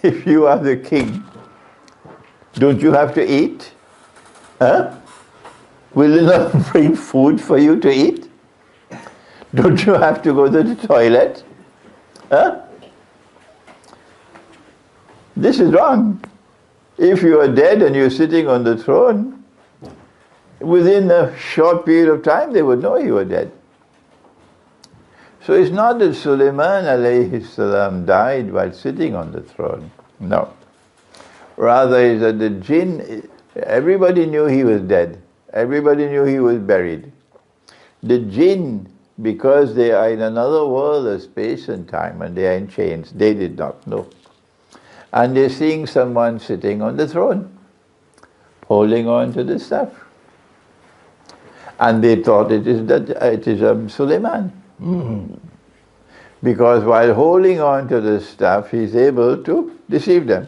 If you are the king, don't you have to eat? Huh? Will it not bring food for you to eat? Don't you have to go to the toilet? Huh? This is wrong. If you are dead and you're sitting on the throne, within a short period of time they would know you were dead. So it's not that Sulaiman alayhi salam died while sitting on the throne. No. Rather is that the jinn, everybody knew he was dead. Everybody knew he was buried. The jinn, because they are in another world of space and time and they are in chains, they did not know. And they're seeing someone sitting on the throne, holding on to the staff. And they thought it is Sulaiman. Because while holding on to the staff, he's able to deceive them.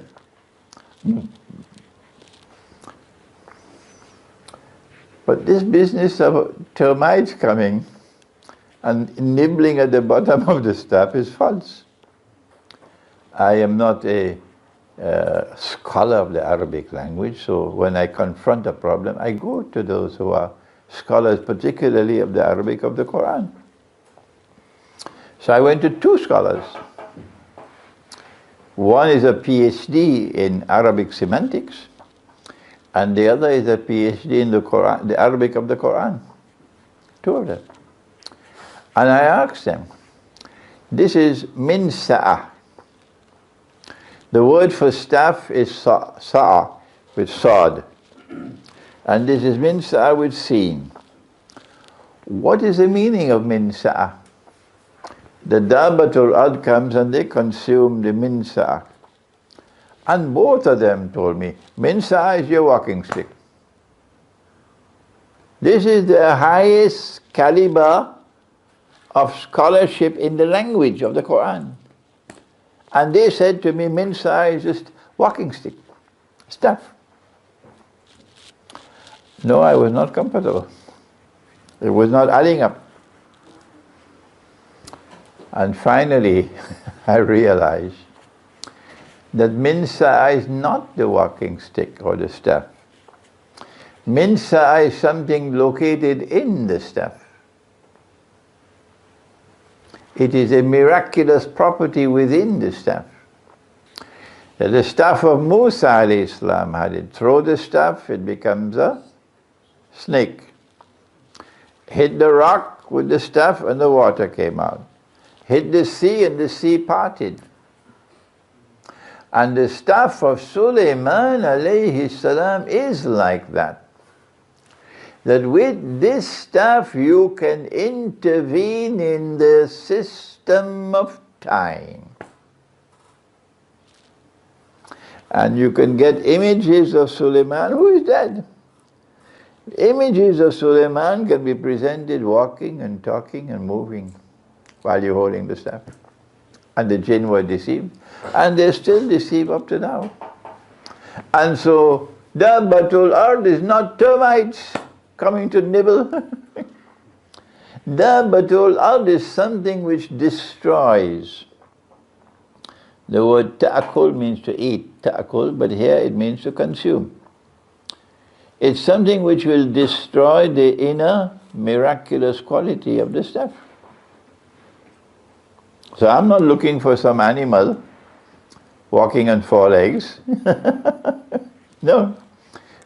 But this business of termites coming and nibbling at the bottom of the staff is false. I am not a scholar of the Arabic language, so when I confront a problem, I go to those who are scholars, particularly of the Arabic of the Quran. So I went to two scholars. One is a PhD in Arabic semantics, and the other is a PhD in the Quran, the Arabic of the Quran. Two of them. And I asked them, this is min sa'ah. The word for staff is sa'ah, with sod. And this is min sa'ah with seen. What is the meaning of min sa'ah? The Dabbatul Ard comes and they consume the min sa'ah. And both of them told me, min sa'ah is your walking stick. This is the highest caliber of scholarship in the language of the Quran. And they said to me, min sa'ah is just walking stick, staff. No, I was not comfortable. It was not adding up. And finally, I realized that min sa'ah is not the walking stick or the staff. Min sa'ah is something located in the staff. It is a miraculous property within the staff. The staff of Musa alayhi salam had it. Throw the staff, it becomes a snake. Hit the rock with the staff and the water came out. Hit the sea and the sea parted. And the staff of Sulaiman alayhi salam is like that. That with this staff you can intervene in the system of time. And you can get images of Sulaiman who is dead. Images of Sulaiman can be presented walking and talking and moving while you're holding the staff. And the jinn were deceived. And they're still deceived up to now. And so, Dabbatul Ard is not termites coming to nibble. Dabbatul Ard is something which destroys. The word ta'akul means to eat, ta'akul, but here it means to consume. It's something which will destroy the inner miraculous quality of the staff. So I'm not looking for some animal walking on four legs. No.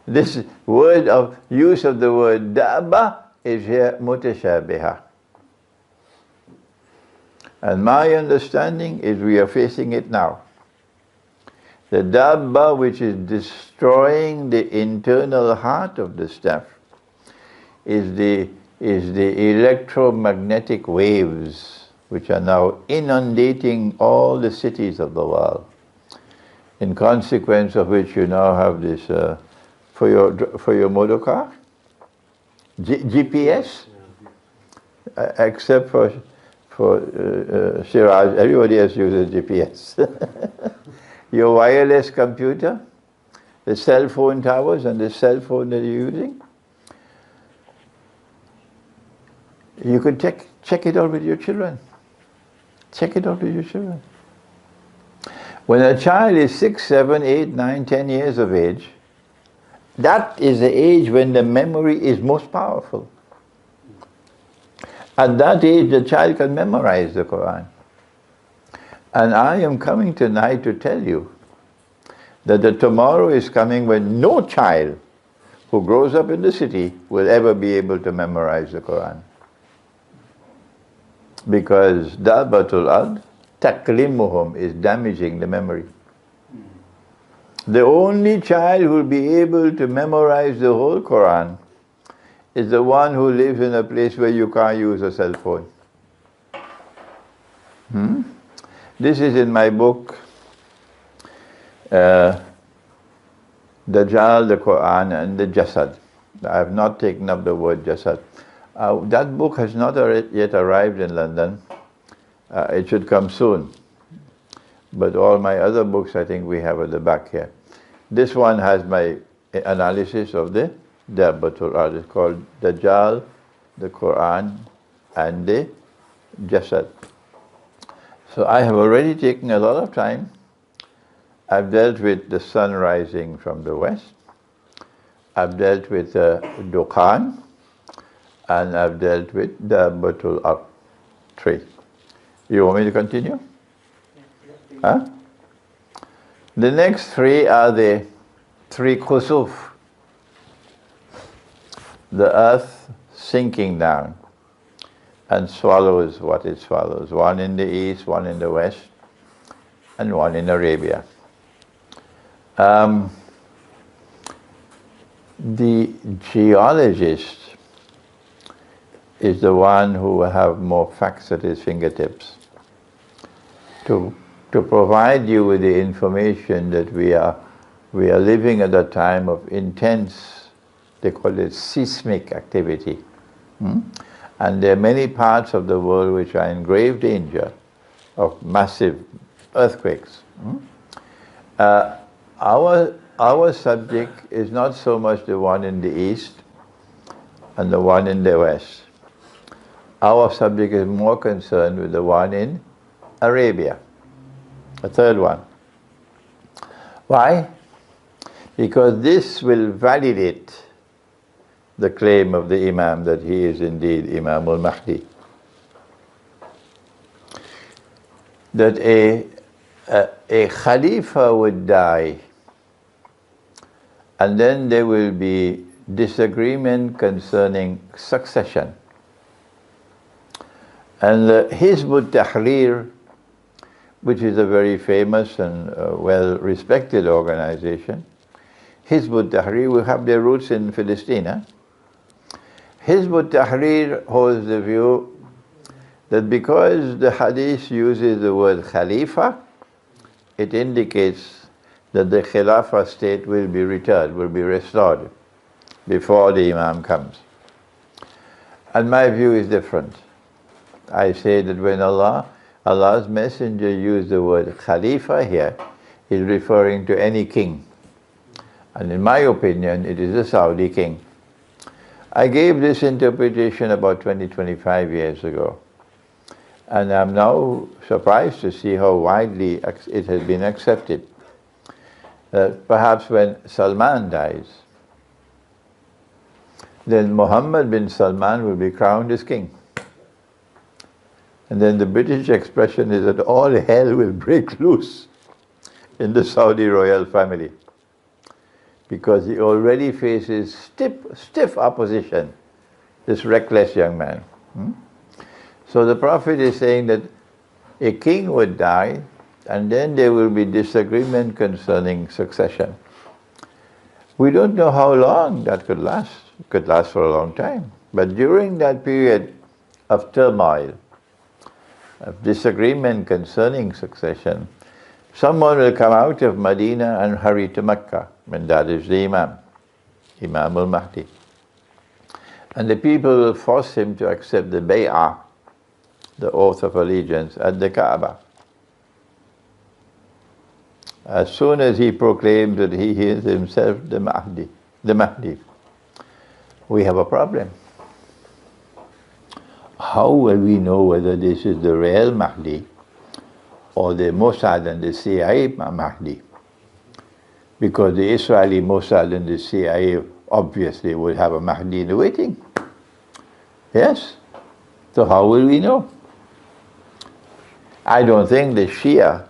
This word of use of the word dabba is here mutashabiha. And my understanding is we are facing it now. The dabba which is destroying the internal heart of the staff is the electromagnetic waves which are now inundating all the cities of the world. In consequence of which you now have this for your motor car, GPS, except for Siraj, everybody else uses GPS. Your wireless computer, the cell phone towers and the cell phone that you're using. You could check it out with your children. Check it out with your children. When a child is 6, 7, 8, 9, 10 years of age, that is the age when the memory is most powerful. At that age, the child can memorize the Quran. And I am coming tonight to tell you that the tomorrow is coming when no child who grows up in the city will ever be able to memorize the Quran. Because Dabatul Ad, taklimuhum, is damaging the memory. The only child who will be able to memorize the whole Quran is the one who lives in a place where you can't use a cell phone. This is in my book, Dajjal, the Quran and the Jasad. I have not taken up the word Jasad. That book has not yet arrived in London. It should come soon. But all my other books I think we have at the back here. This one has my analysis of the Dabbatul Ard. It's called Dajjal, the Quran and the Jasad. So I have already taken a lot of time. I've dealt with the sun rising from the west. I've dealt with Dukhan. And I've dealt with Dabbatul Ard tree. You want me to continue? Huh? The next three are the three khusuf. The earth sinking down and swallows what it swallows. One in the east, one in the west, and one in Arabia. The geologist is the one who will have more facts at his fingertips to provide you with the information that we are living at a time of intense, they call it seismic activity. And there are many parts of the world which are in grave danger of massive earthquakes. Our subject is not so much the one in the east and the one in the west. Our subject is more concerned with the one in Arabia, the third one. Why? Because this will validate the claim of the Imam that he is indeed Imam al-Mahdi. That a Khalifa would die, and then there will be disagreement concerning succession. And the Hizb ut-Tahrir, which is a very famous and well-respected organization, Hizb ut-Tahrir will have their roots in Palestine. Hizb ut-Tahrir holds the view that because the hadith uses the word Khalifa, it indicates that the Khilafah state will be returned, will be restored before the Imam comes. And my view is different. I say that when Allah's Messenger used the word Khalifa here, he's referring to any king. And in my opinion, it is a Saudi king. I gave this interpretation about 20-25 years ago. And I'm now surprised to see how widely it has been accepted. Perhaps when Salman dies, then Muhammad bin Salman will be crowned as king. And then the British expression is that all hell will break loose in the Saudi royal family, because he already faces stiff opposition, this reckless young man. So the Prophet is saying that a king would die, and then there will be disagreement concerning succession. We don't know how long that could last. It could last for a long time. But during that period of turmoil, of disagreement concerning succession, someone will come out of Medina and hurry to Mecca, and that is the Imam al-Mahdi. And the people will force him to accept the bay'ah, the oath of allegiance, at the Kaaba. As soon as he proclaims that he is himself the Mahdi, we have a problem. how will we know whether this is the real Mahdi or the Mossad and the CIA Mahdi? Because the Israeli Mossad and the CIA obviously will have a Mahdi in the waiting. Yes? So how will we know? I don't think the Shia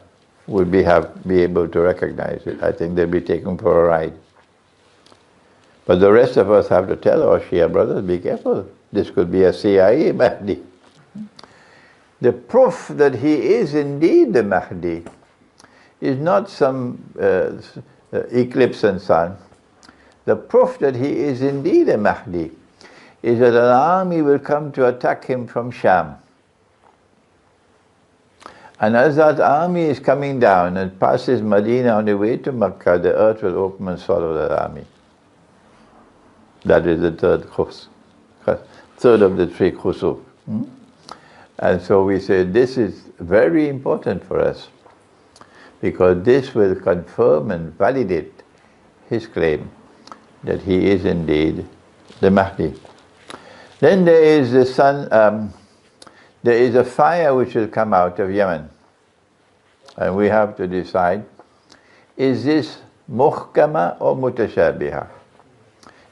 will be able to recognize it. I think they'll be taken for a ride. But the rest of us have to tell our Shia brothers, be careful. This could be a CIA Mahdi. The proof that he is indeed the Mahdi is not some eclipse and sun. The proof that he is indeed a Mahdi is that an army will come to attack him from Sham. And as that army is coming down and passes Medina on the way to Mecca, the earth will open and swallow that army. That is the third of the three khusuf. And so we say this is very important for us, because this will confirm and validate his claim that he is indeed the Mahdi. Then there is the sun, there is a fire which will come out of Yemen. And we have to decide, is this muhkama or mutashabiha?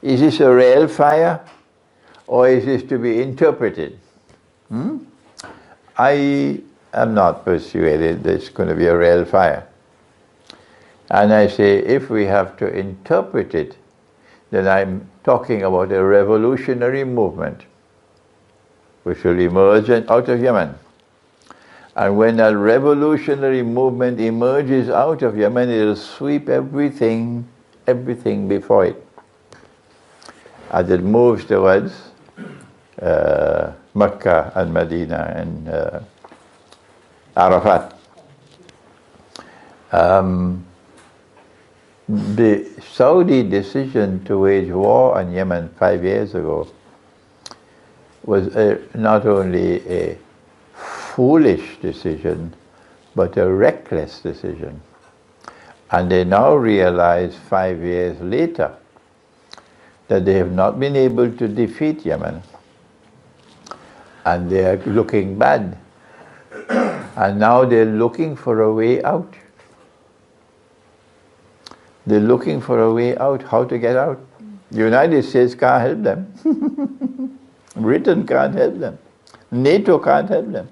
Is this a real fire or is this to be interpreted? I am not persuaded that it's going to be a real fire. And I say, if we have to interpret it, then I'm talking about a revolutionary movement which will emerge out of Yemen. And when a revolutionary movement emerges out of Yemen, it will sweep everything before it, as it moves towards Mecca and Medina and Arafat. The Saudi decision to wage war on Yemen 5 years ago was not only a foolish decision, but a reckless decision. And they now realize 5 years later that they have not been able to defeat Yemen. And they are looking bad. And now they're looking for a way out. They're looking for a way out, how to get out. The United States can't help them. Britain can't help them. NATO can't help them.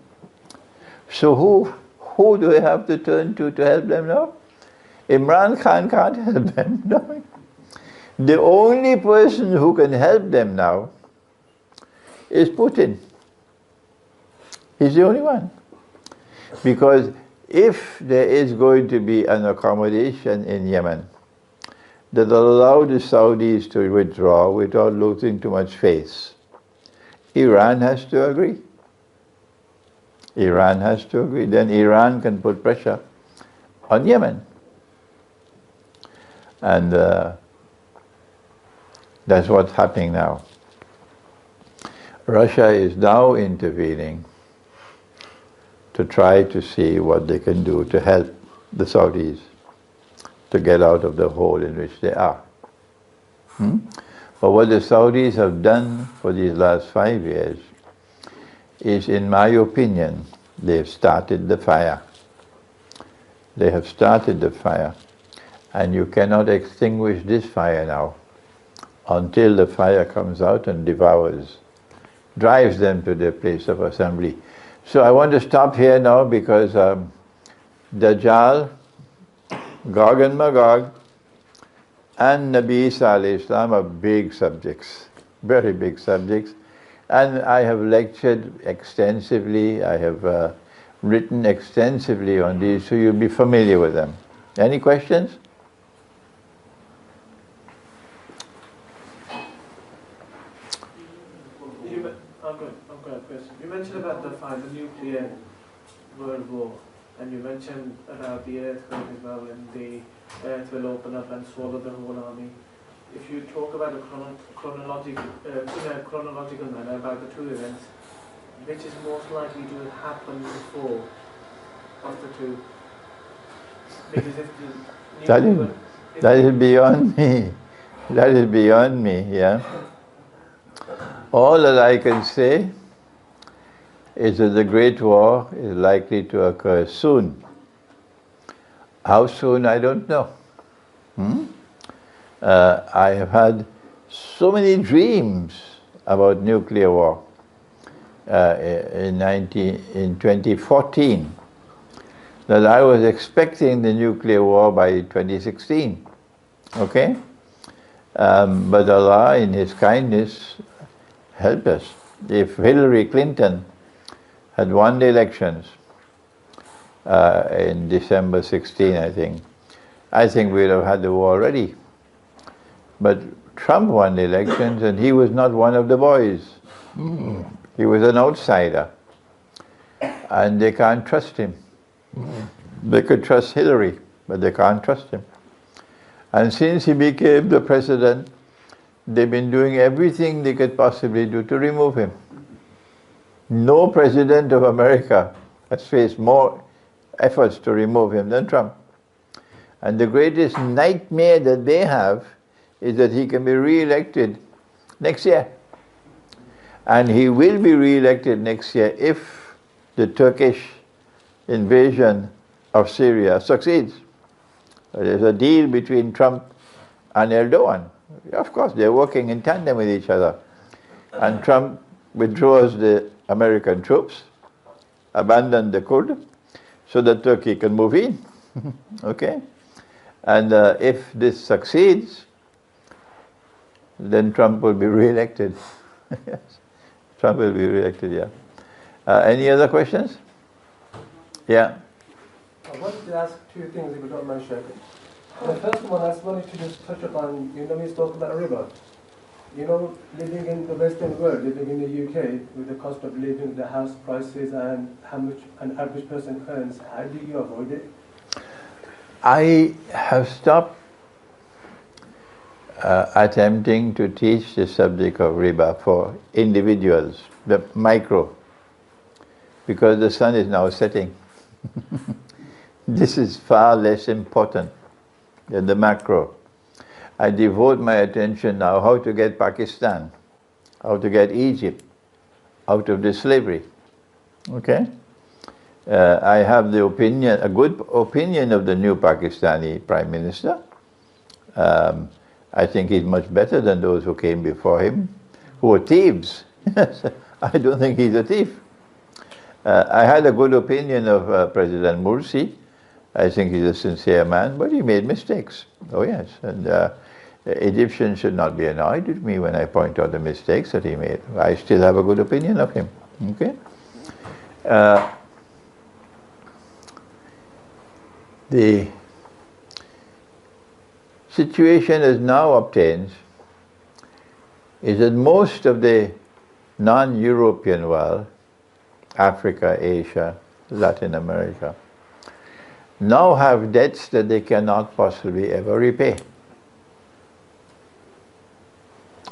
So who do they have to turn to help them now? Imran Khan can't help them. No. The only person who can help them now is Putin. He's the only one. Because if there is going to be an accommodation in Yemen that will allow the Saudis to withdraw without losing too much face, Iran has to agree. Iran has to agree. Then Iran can put pressure on Yemen. And that's what's happening now. Russia is now intervening to try to see what they can do to help the Saudis to get out of the hole in which they are. But what the Saudis have done for these last 5 years is, in my opinion, they've started the fire. They have started the fire. And you cannot extinguish this fire now until the fire comes out and devours, drives them to their place of assembly. So I want to stop here now because Dajjal, Gog and Magog, and Nabi Isa alayhi Islam are big subjects, very big subjects. And I have lectured extensively, I have written extensively on these, so you'll be familiar with them. Any questions? I've got a question. You mentioned about the nuclear world war, and you mentioned about the earthquake as well, and the earth will open up and swallow the whole army. If you talk about a chronological manner about the two events, which is most likely to have happened before of the two? Because if the that is beyond me. That is beyond me, yeah. All that I can say is that the Great War is likely to occur soon. How soon, I don't know. I have had so many dreams about nuclear war in 2014 that I was expecting the nuclear war by 2016. Okay? But Allah, in His kindness, helped us. If Hillary Clinton had won the elections in December 16, I think we would have had the war ready. But Trump won the elections and he was not one of the boys. He was an outsider. And they can't trust him. They could trust Hillary, but they can't trust him. And since he became the president, they've been doing everything they could possibly do to remove him. No president of America has faced more efforts to remove him than Trump. And the greatest nightmare that they have is that he can be re-elected next year. And he will be re-elected next year if the Turkish invasion of Syria succeeds. There's a deal between Trump and Erdogan. Of course, they're working in tandem with each other. And Trump withdraws the American troops, abandons the Kurd, so that Turkey can move in. Okay? And if this succeeds, then Trump will be re-elected. Yes. Trump will be re-elected, yeah. Any other questions? Yeah. I wanted to ask two things, if you don't mind, Sheikh. The first one, I just wanted to just touch upon, we spoke about riba. Living in the Western world, living in the UK, with the cost of living, the house prices, and how much an average person earns, how do you avoid it? I have stopped attempting to teach the subject of riba for individuals, the micro, because the sun is now setting. This is far less important than the macro. I devote my attention now how to get Pakistan, how to get Egypt out of the slavery. Okay? I have the opinion, a good opinion of the new Pakistani Prime Minister. I think he's much better than those who came before him, who were thieves. I don't think he's a thief. I had a good opinion of President Morsi. I think he's a sincere man, but he made mistakes. Oh yes, and Egyptians should not be annoyed with me when I point out the mistakes that he made. I still have a good opinion of him. Okay. The situation as now obtains is that most of the non-European world, Africa, Asia, Latin America, now have debts that they cannot possibly ever repay.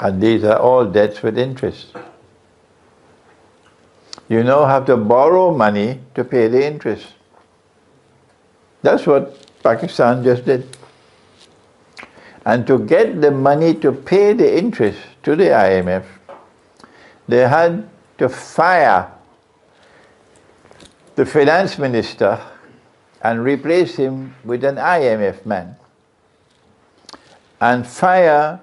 And these are all debts with interest. You now have to borrow money to pay the interest. That's what Pakistan just did. And to get the money to pay the interest to the IMF, they had to fire the finance minister and replace him with an IMF man, and fire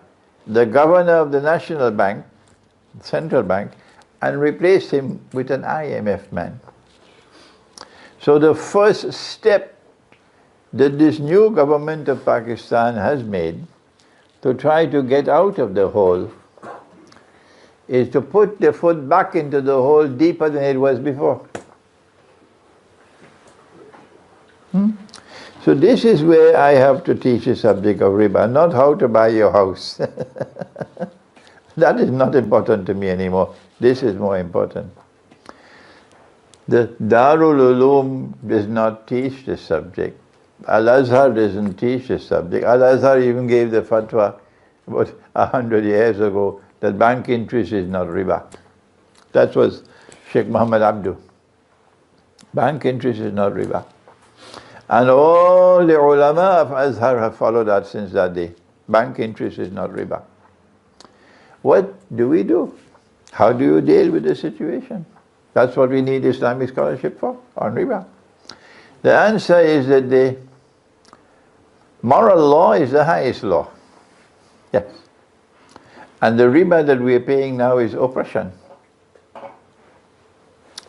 the governor of the National Bank, Central Bank, and replace him with an IMF man. So the first step that this new government of Pakistan has made to try to get out of the hole is to put the foot back into the hole deeper than it was before. So this is where I have to teach the subject of riba, not how to buy your house. That is not important to me anymore. This is more important. The Darul Uloom does not teach this subject. Al-Azhar doesn't teach this subject. Al-Azhar even gave the fatwa about 100 years ago that bank interest is not riba. That was Sheikh Muhammad Abdu. Bank interest is not riba. And all the ulama of Azhar have followed that since that day. Bank interest is not riba. What do we do? How do you deal with the situation? That's what we need Islamic scholarship for, on riba. The answer is that the moral law is the highest law. Yes. And the riba that we are paying now is oppression.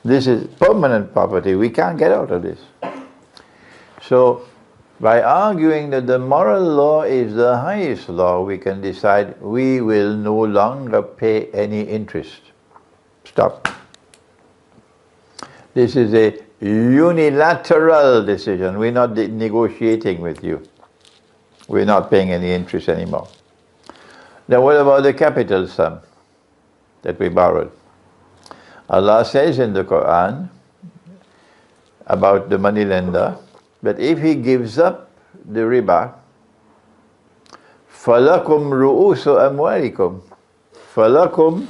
This is permanent poverty. We can't get out of this. So, by arguing that the moral law is the highest law, we can decide we will no longer pay any interest. Stop. This is a unilateral decision. We're not negotiating with you. We're not paying any interest anymore. Then what about the capital sum that we borrowed? Allah says in the Quran about the moneylender that if he gives up the riba, فَلَكُمْ رُؤُوسُ أَمْوَالِكُمْ فَلَكُمْ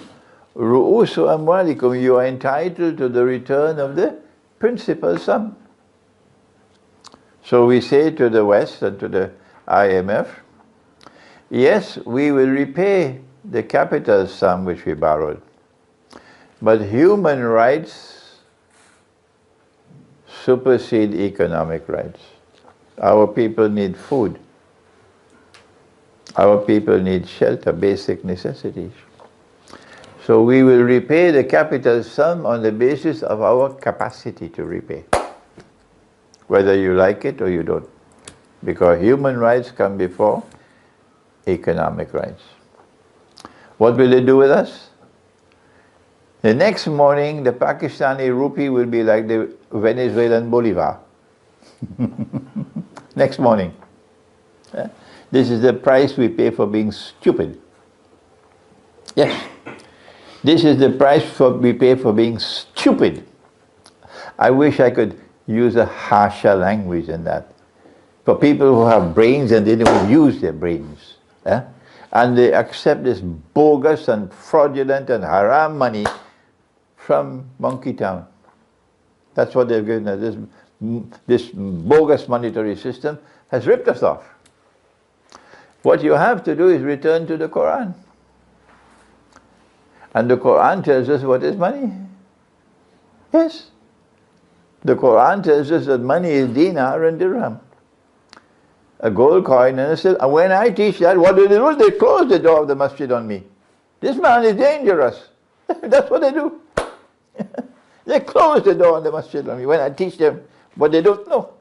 رُؤُوسُ أَمْوَالِكُمْ, you are entitled to the return of the principal sum. So we say to the West and to the IMF, yes, we will repay the capital sum which we borrowed, but human rights supersede economic rights. Our people need food. Our people need shelter, basic necessities. So we will repay the capital sum on the basis of our capacity to repay, whether you like it or you don't, because human rights come before economic rights. What will they do with us? The next morning, the Pakistani rupee will be like the Venezuelan bolivar. Next morning. This is the price we pay for being stupid. Yes. This is the price we pay for being stupid. I wish I could use a harsher language than that. For people who have brains and they don't use their brains. And they accept this bogus and fraudulent and haram money from Monkey Town. That's what they've given us. This bogus monetary system has ripped us off. What you have to do is return to the Quran. And the Quran tells us what is money. Yes. The Quran tells us that money is dinar and dirham. A gold coin and a silver. And when I teach that, what do? They close the door of the masjid on me. This man is dangerous. That's what they do. They close the door on the masjid on me when I teach them what they don't know.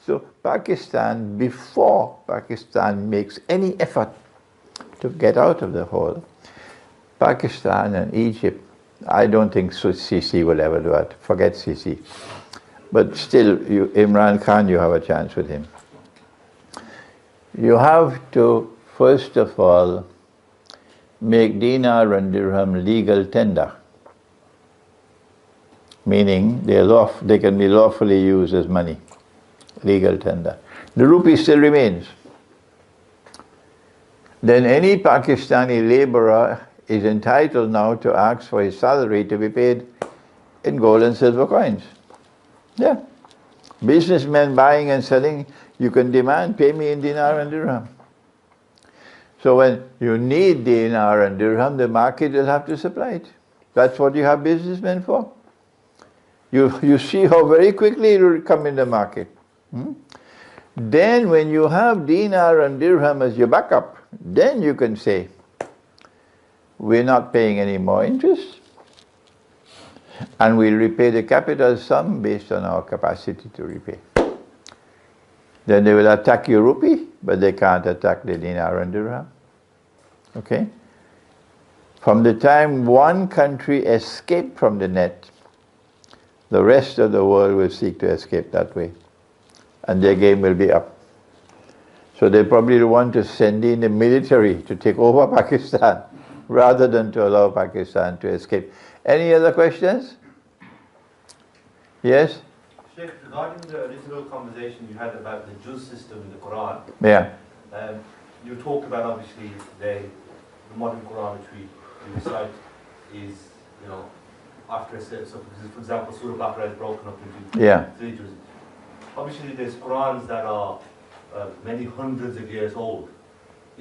So Pakistan, before Pakistan makes any effort to get out of the hole, Pakistan and Egypt, I don't think Sisi will ever do it. Forget Sisi. But still, Imran Khan, you have a chance with him. You have to, first of all, make dinar and dirham legal tender. Meaning, they can be lawfully used as money. Legal tender. The rupee still remains. Then any Pakistani laborer is entitled now to ask for his salary to be paid in gold and silver coins. Yeah. Businessmen buying and selling, you can demand, pay me in dinar and dirham. So when you need dinar and dirham, the market will have to supply it. That's what you have businessmen for. You see how very quickly it will come in the market. Then when you have dinar and dirham as your backup, then you can say, we're not paying any more interest, and we'll repay the capital sum based on our capacity to repay. Then they will attack your rupee, but they can't attack the dinar and dirham. Okay? From the time one country escaped from the net, the rest of the world will seek to escape that way. And their game will be up. So they probably want to send in the military to take over Pakistan, rather than to allow Pakistan to escape. Any other questions? Yes? Sheikh, regarding the original conversation you had about the juz system in the Quran, Yeah. you talked about obviously the modern Quran which we recite is, after a set, so for example, Surah Baqarah is broken up into three juz's. Obviously there's Qurans that are many hundreds of years old.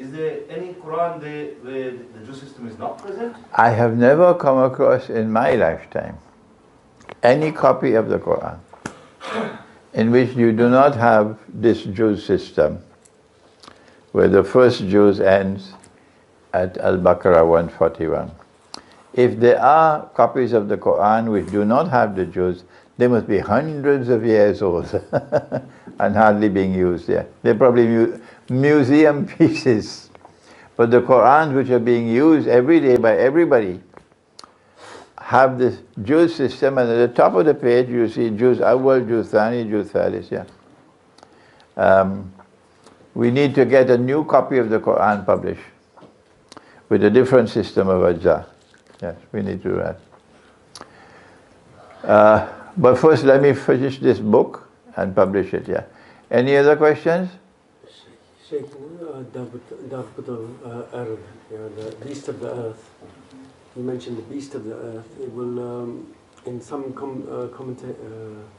is there any Quran there where the Jew system is not present? I have never come across in my lifetime any copy of the Quran in which you do not have this Jew system, where the first Jews ends at Al-Baqarah 141. If there are copies of the Quran which do not have the Jews, they must be hundreds of years old and hardly being used there. They're probably museum pieces. But the Qurans which are being used every day by everybody have this Jews system, and at the top of the page you see Jews Awwal, Jews Thani, Jews Thalith. Yeah. We need to get a new copy of the Quran published with a different system of ajza. Yes, we need to do that. But first let me finish this book and publish it, yeah. Any other questions? Sheikh, the beast of the earth. You mentioned the beast of the earth. It will, in some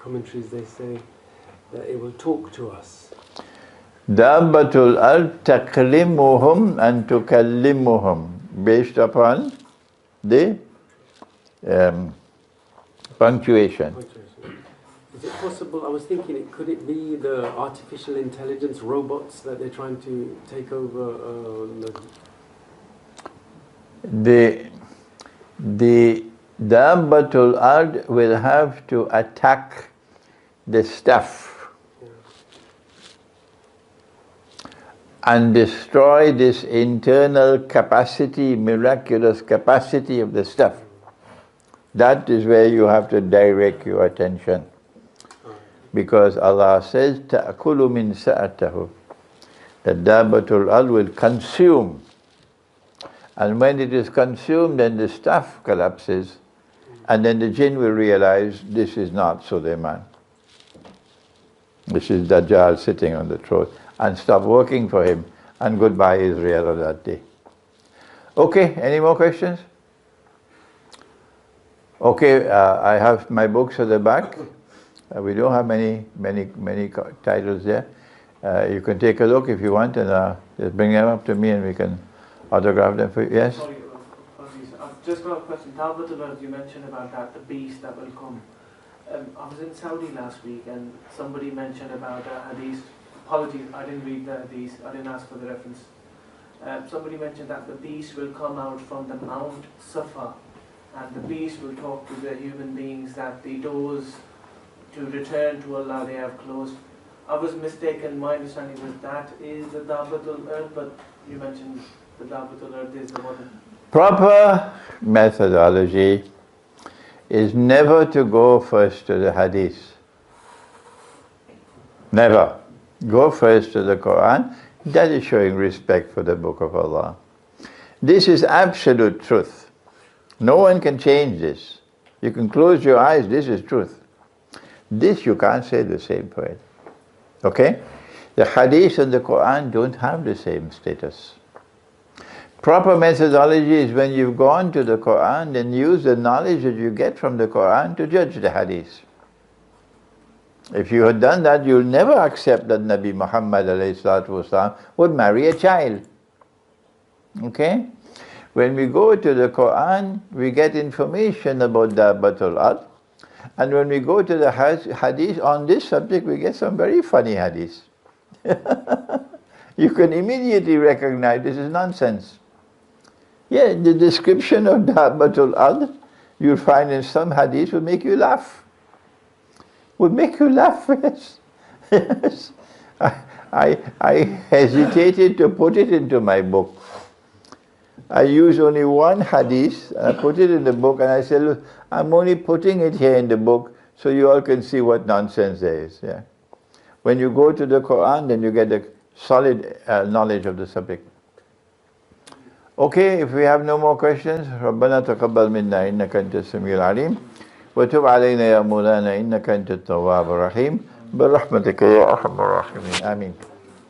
commentaries they say that it will talk to us. Dabbatul ard taklimuhum and tukallimuhum, based upon the punctuation. Is it possible, I was thinking, could it be the artificial intelligence robots that they're trying to take over? The Dabbatul ard will have to attack the stuff and destroy this internal capacity, miraculous capacity of the stuff. That is where you have to direct your attention. Because Allah says, تَأْكُلُ مِنْ سَأَتَهُ. The Dabbatul ard will consume. And when it is consumed, then the stuff collapses. And then the jinn will realize this is not Sulaiman. This is Dajjal sitting on the throne. And stop working for him. And goodbye Israel of that day. Okay, any more questions? Okay, I have my books at the back. We don't have many titles there. You can take a look if you want, and just bring them up to me and we can autograph them for you. Yes? Sorry, I've just got a question. Dabbatul, you mentioned about that, the beast that will come. I was in Saudi last week and somebody mentioned about a hadith. Apologies, I didn't read the hadith, I didn't ask for the reference. Somebody mentioned that the beast will come out from the Mount Safa, and the beast will talk to the human beings that the doors to return to Allah they have closed. I was mistaken, my understanding was that is the Dabbatul ard, but you mentioned the Dabbatul ard is the one. Proper methodology is never to go first to the hadith. Never. Go first to the Quran. That is showing respect for the Book of Allah. This is absolute truth. No one can change this. You can close your eyes, this is truth. This you can't say the same for it. Okay? The hadith and the Quran don't have the same status. Proper methodology is when you've gone to the Quran, then use the knowledge that you get from the Quran to judge the hadith. If you had done that, you'll never accept that Nabi Muhammad ﷺ would marry a child. Okay? When we go to the Quran, we get information about Dabbatul ard. And when we go to the hadith on this subject, we get some very funny hadiths. You can immediately recognize this is nonsense. Yeah, the description of Dabbatul ard you'll find in some hadiths will make you laugh. Would make you laugh, yes. Yes. I hesitated to put it into my book. I used only one hadith, and I put it in the book, and I said, look, I'm only putting it here in the book so you all can see what nonsense there is. Yeah. When you go to the Quran, then you get a solid knowledge of the subject. Okay, if we have no more questions, رَبَّنَا تَقَبَّلْ مِنَّا إِنَّكَ أَنْتَ السَّمِيعُ الْعَلِيمُ وَتُبْ عَلَيْنَا يَا مَوْلَانَا إِنَّكَ أَنْتَ التَّوَّابُ الرَّحِيمُ بِرَحْمَتِكَ يَا أَرْحَمَ الرَّاحِمِينَ آمين.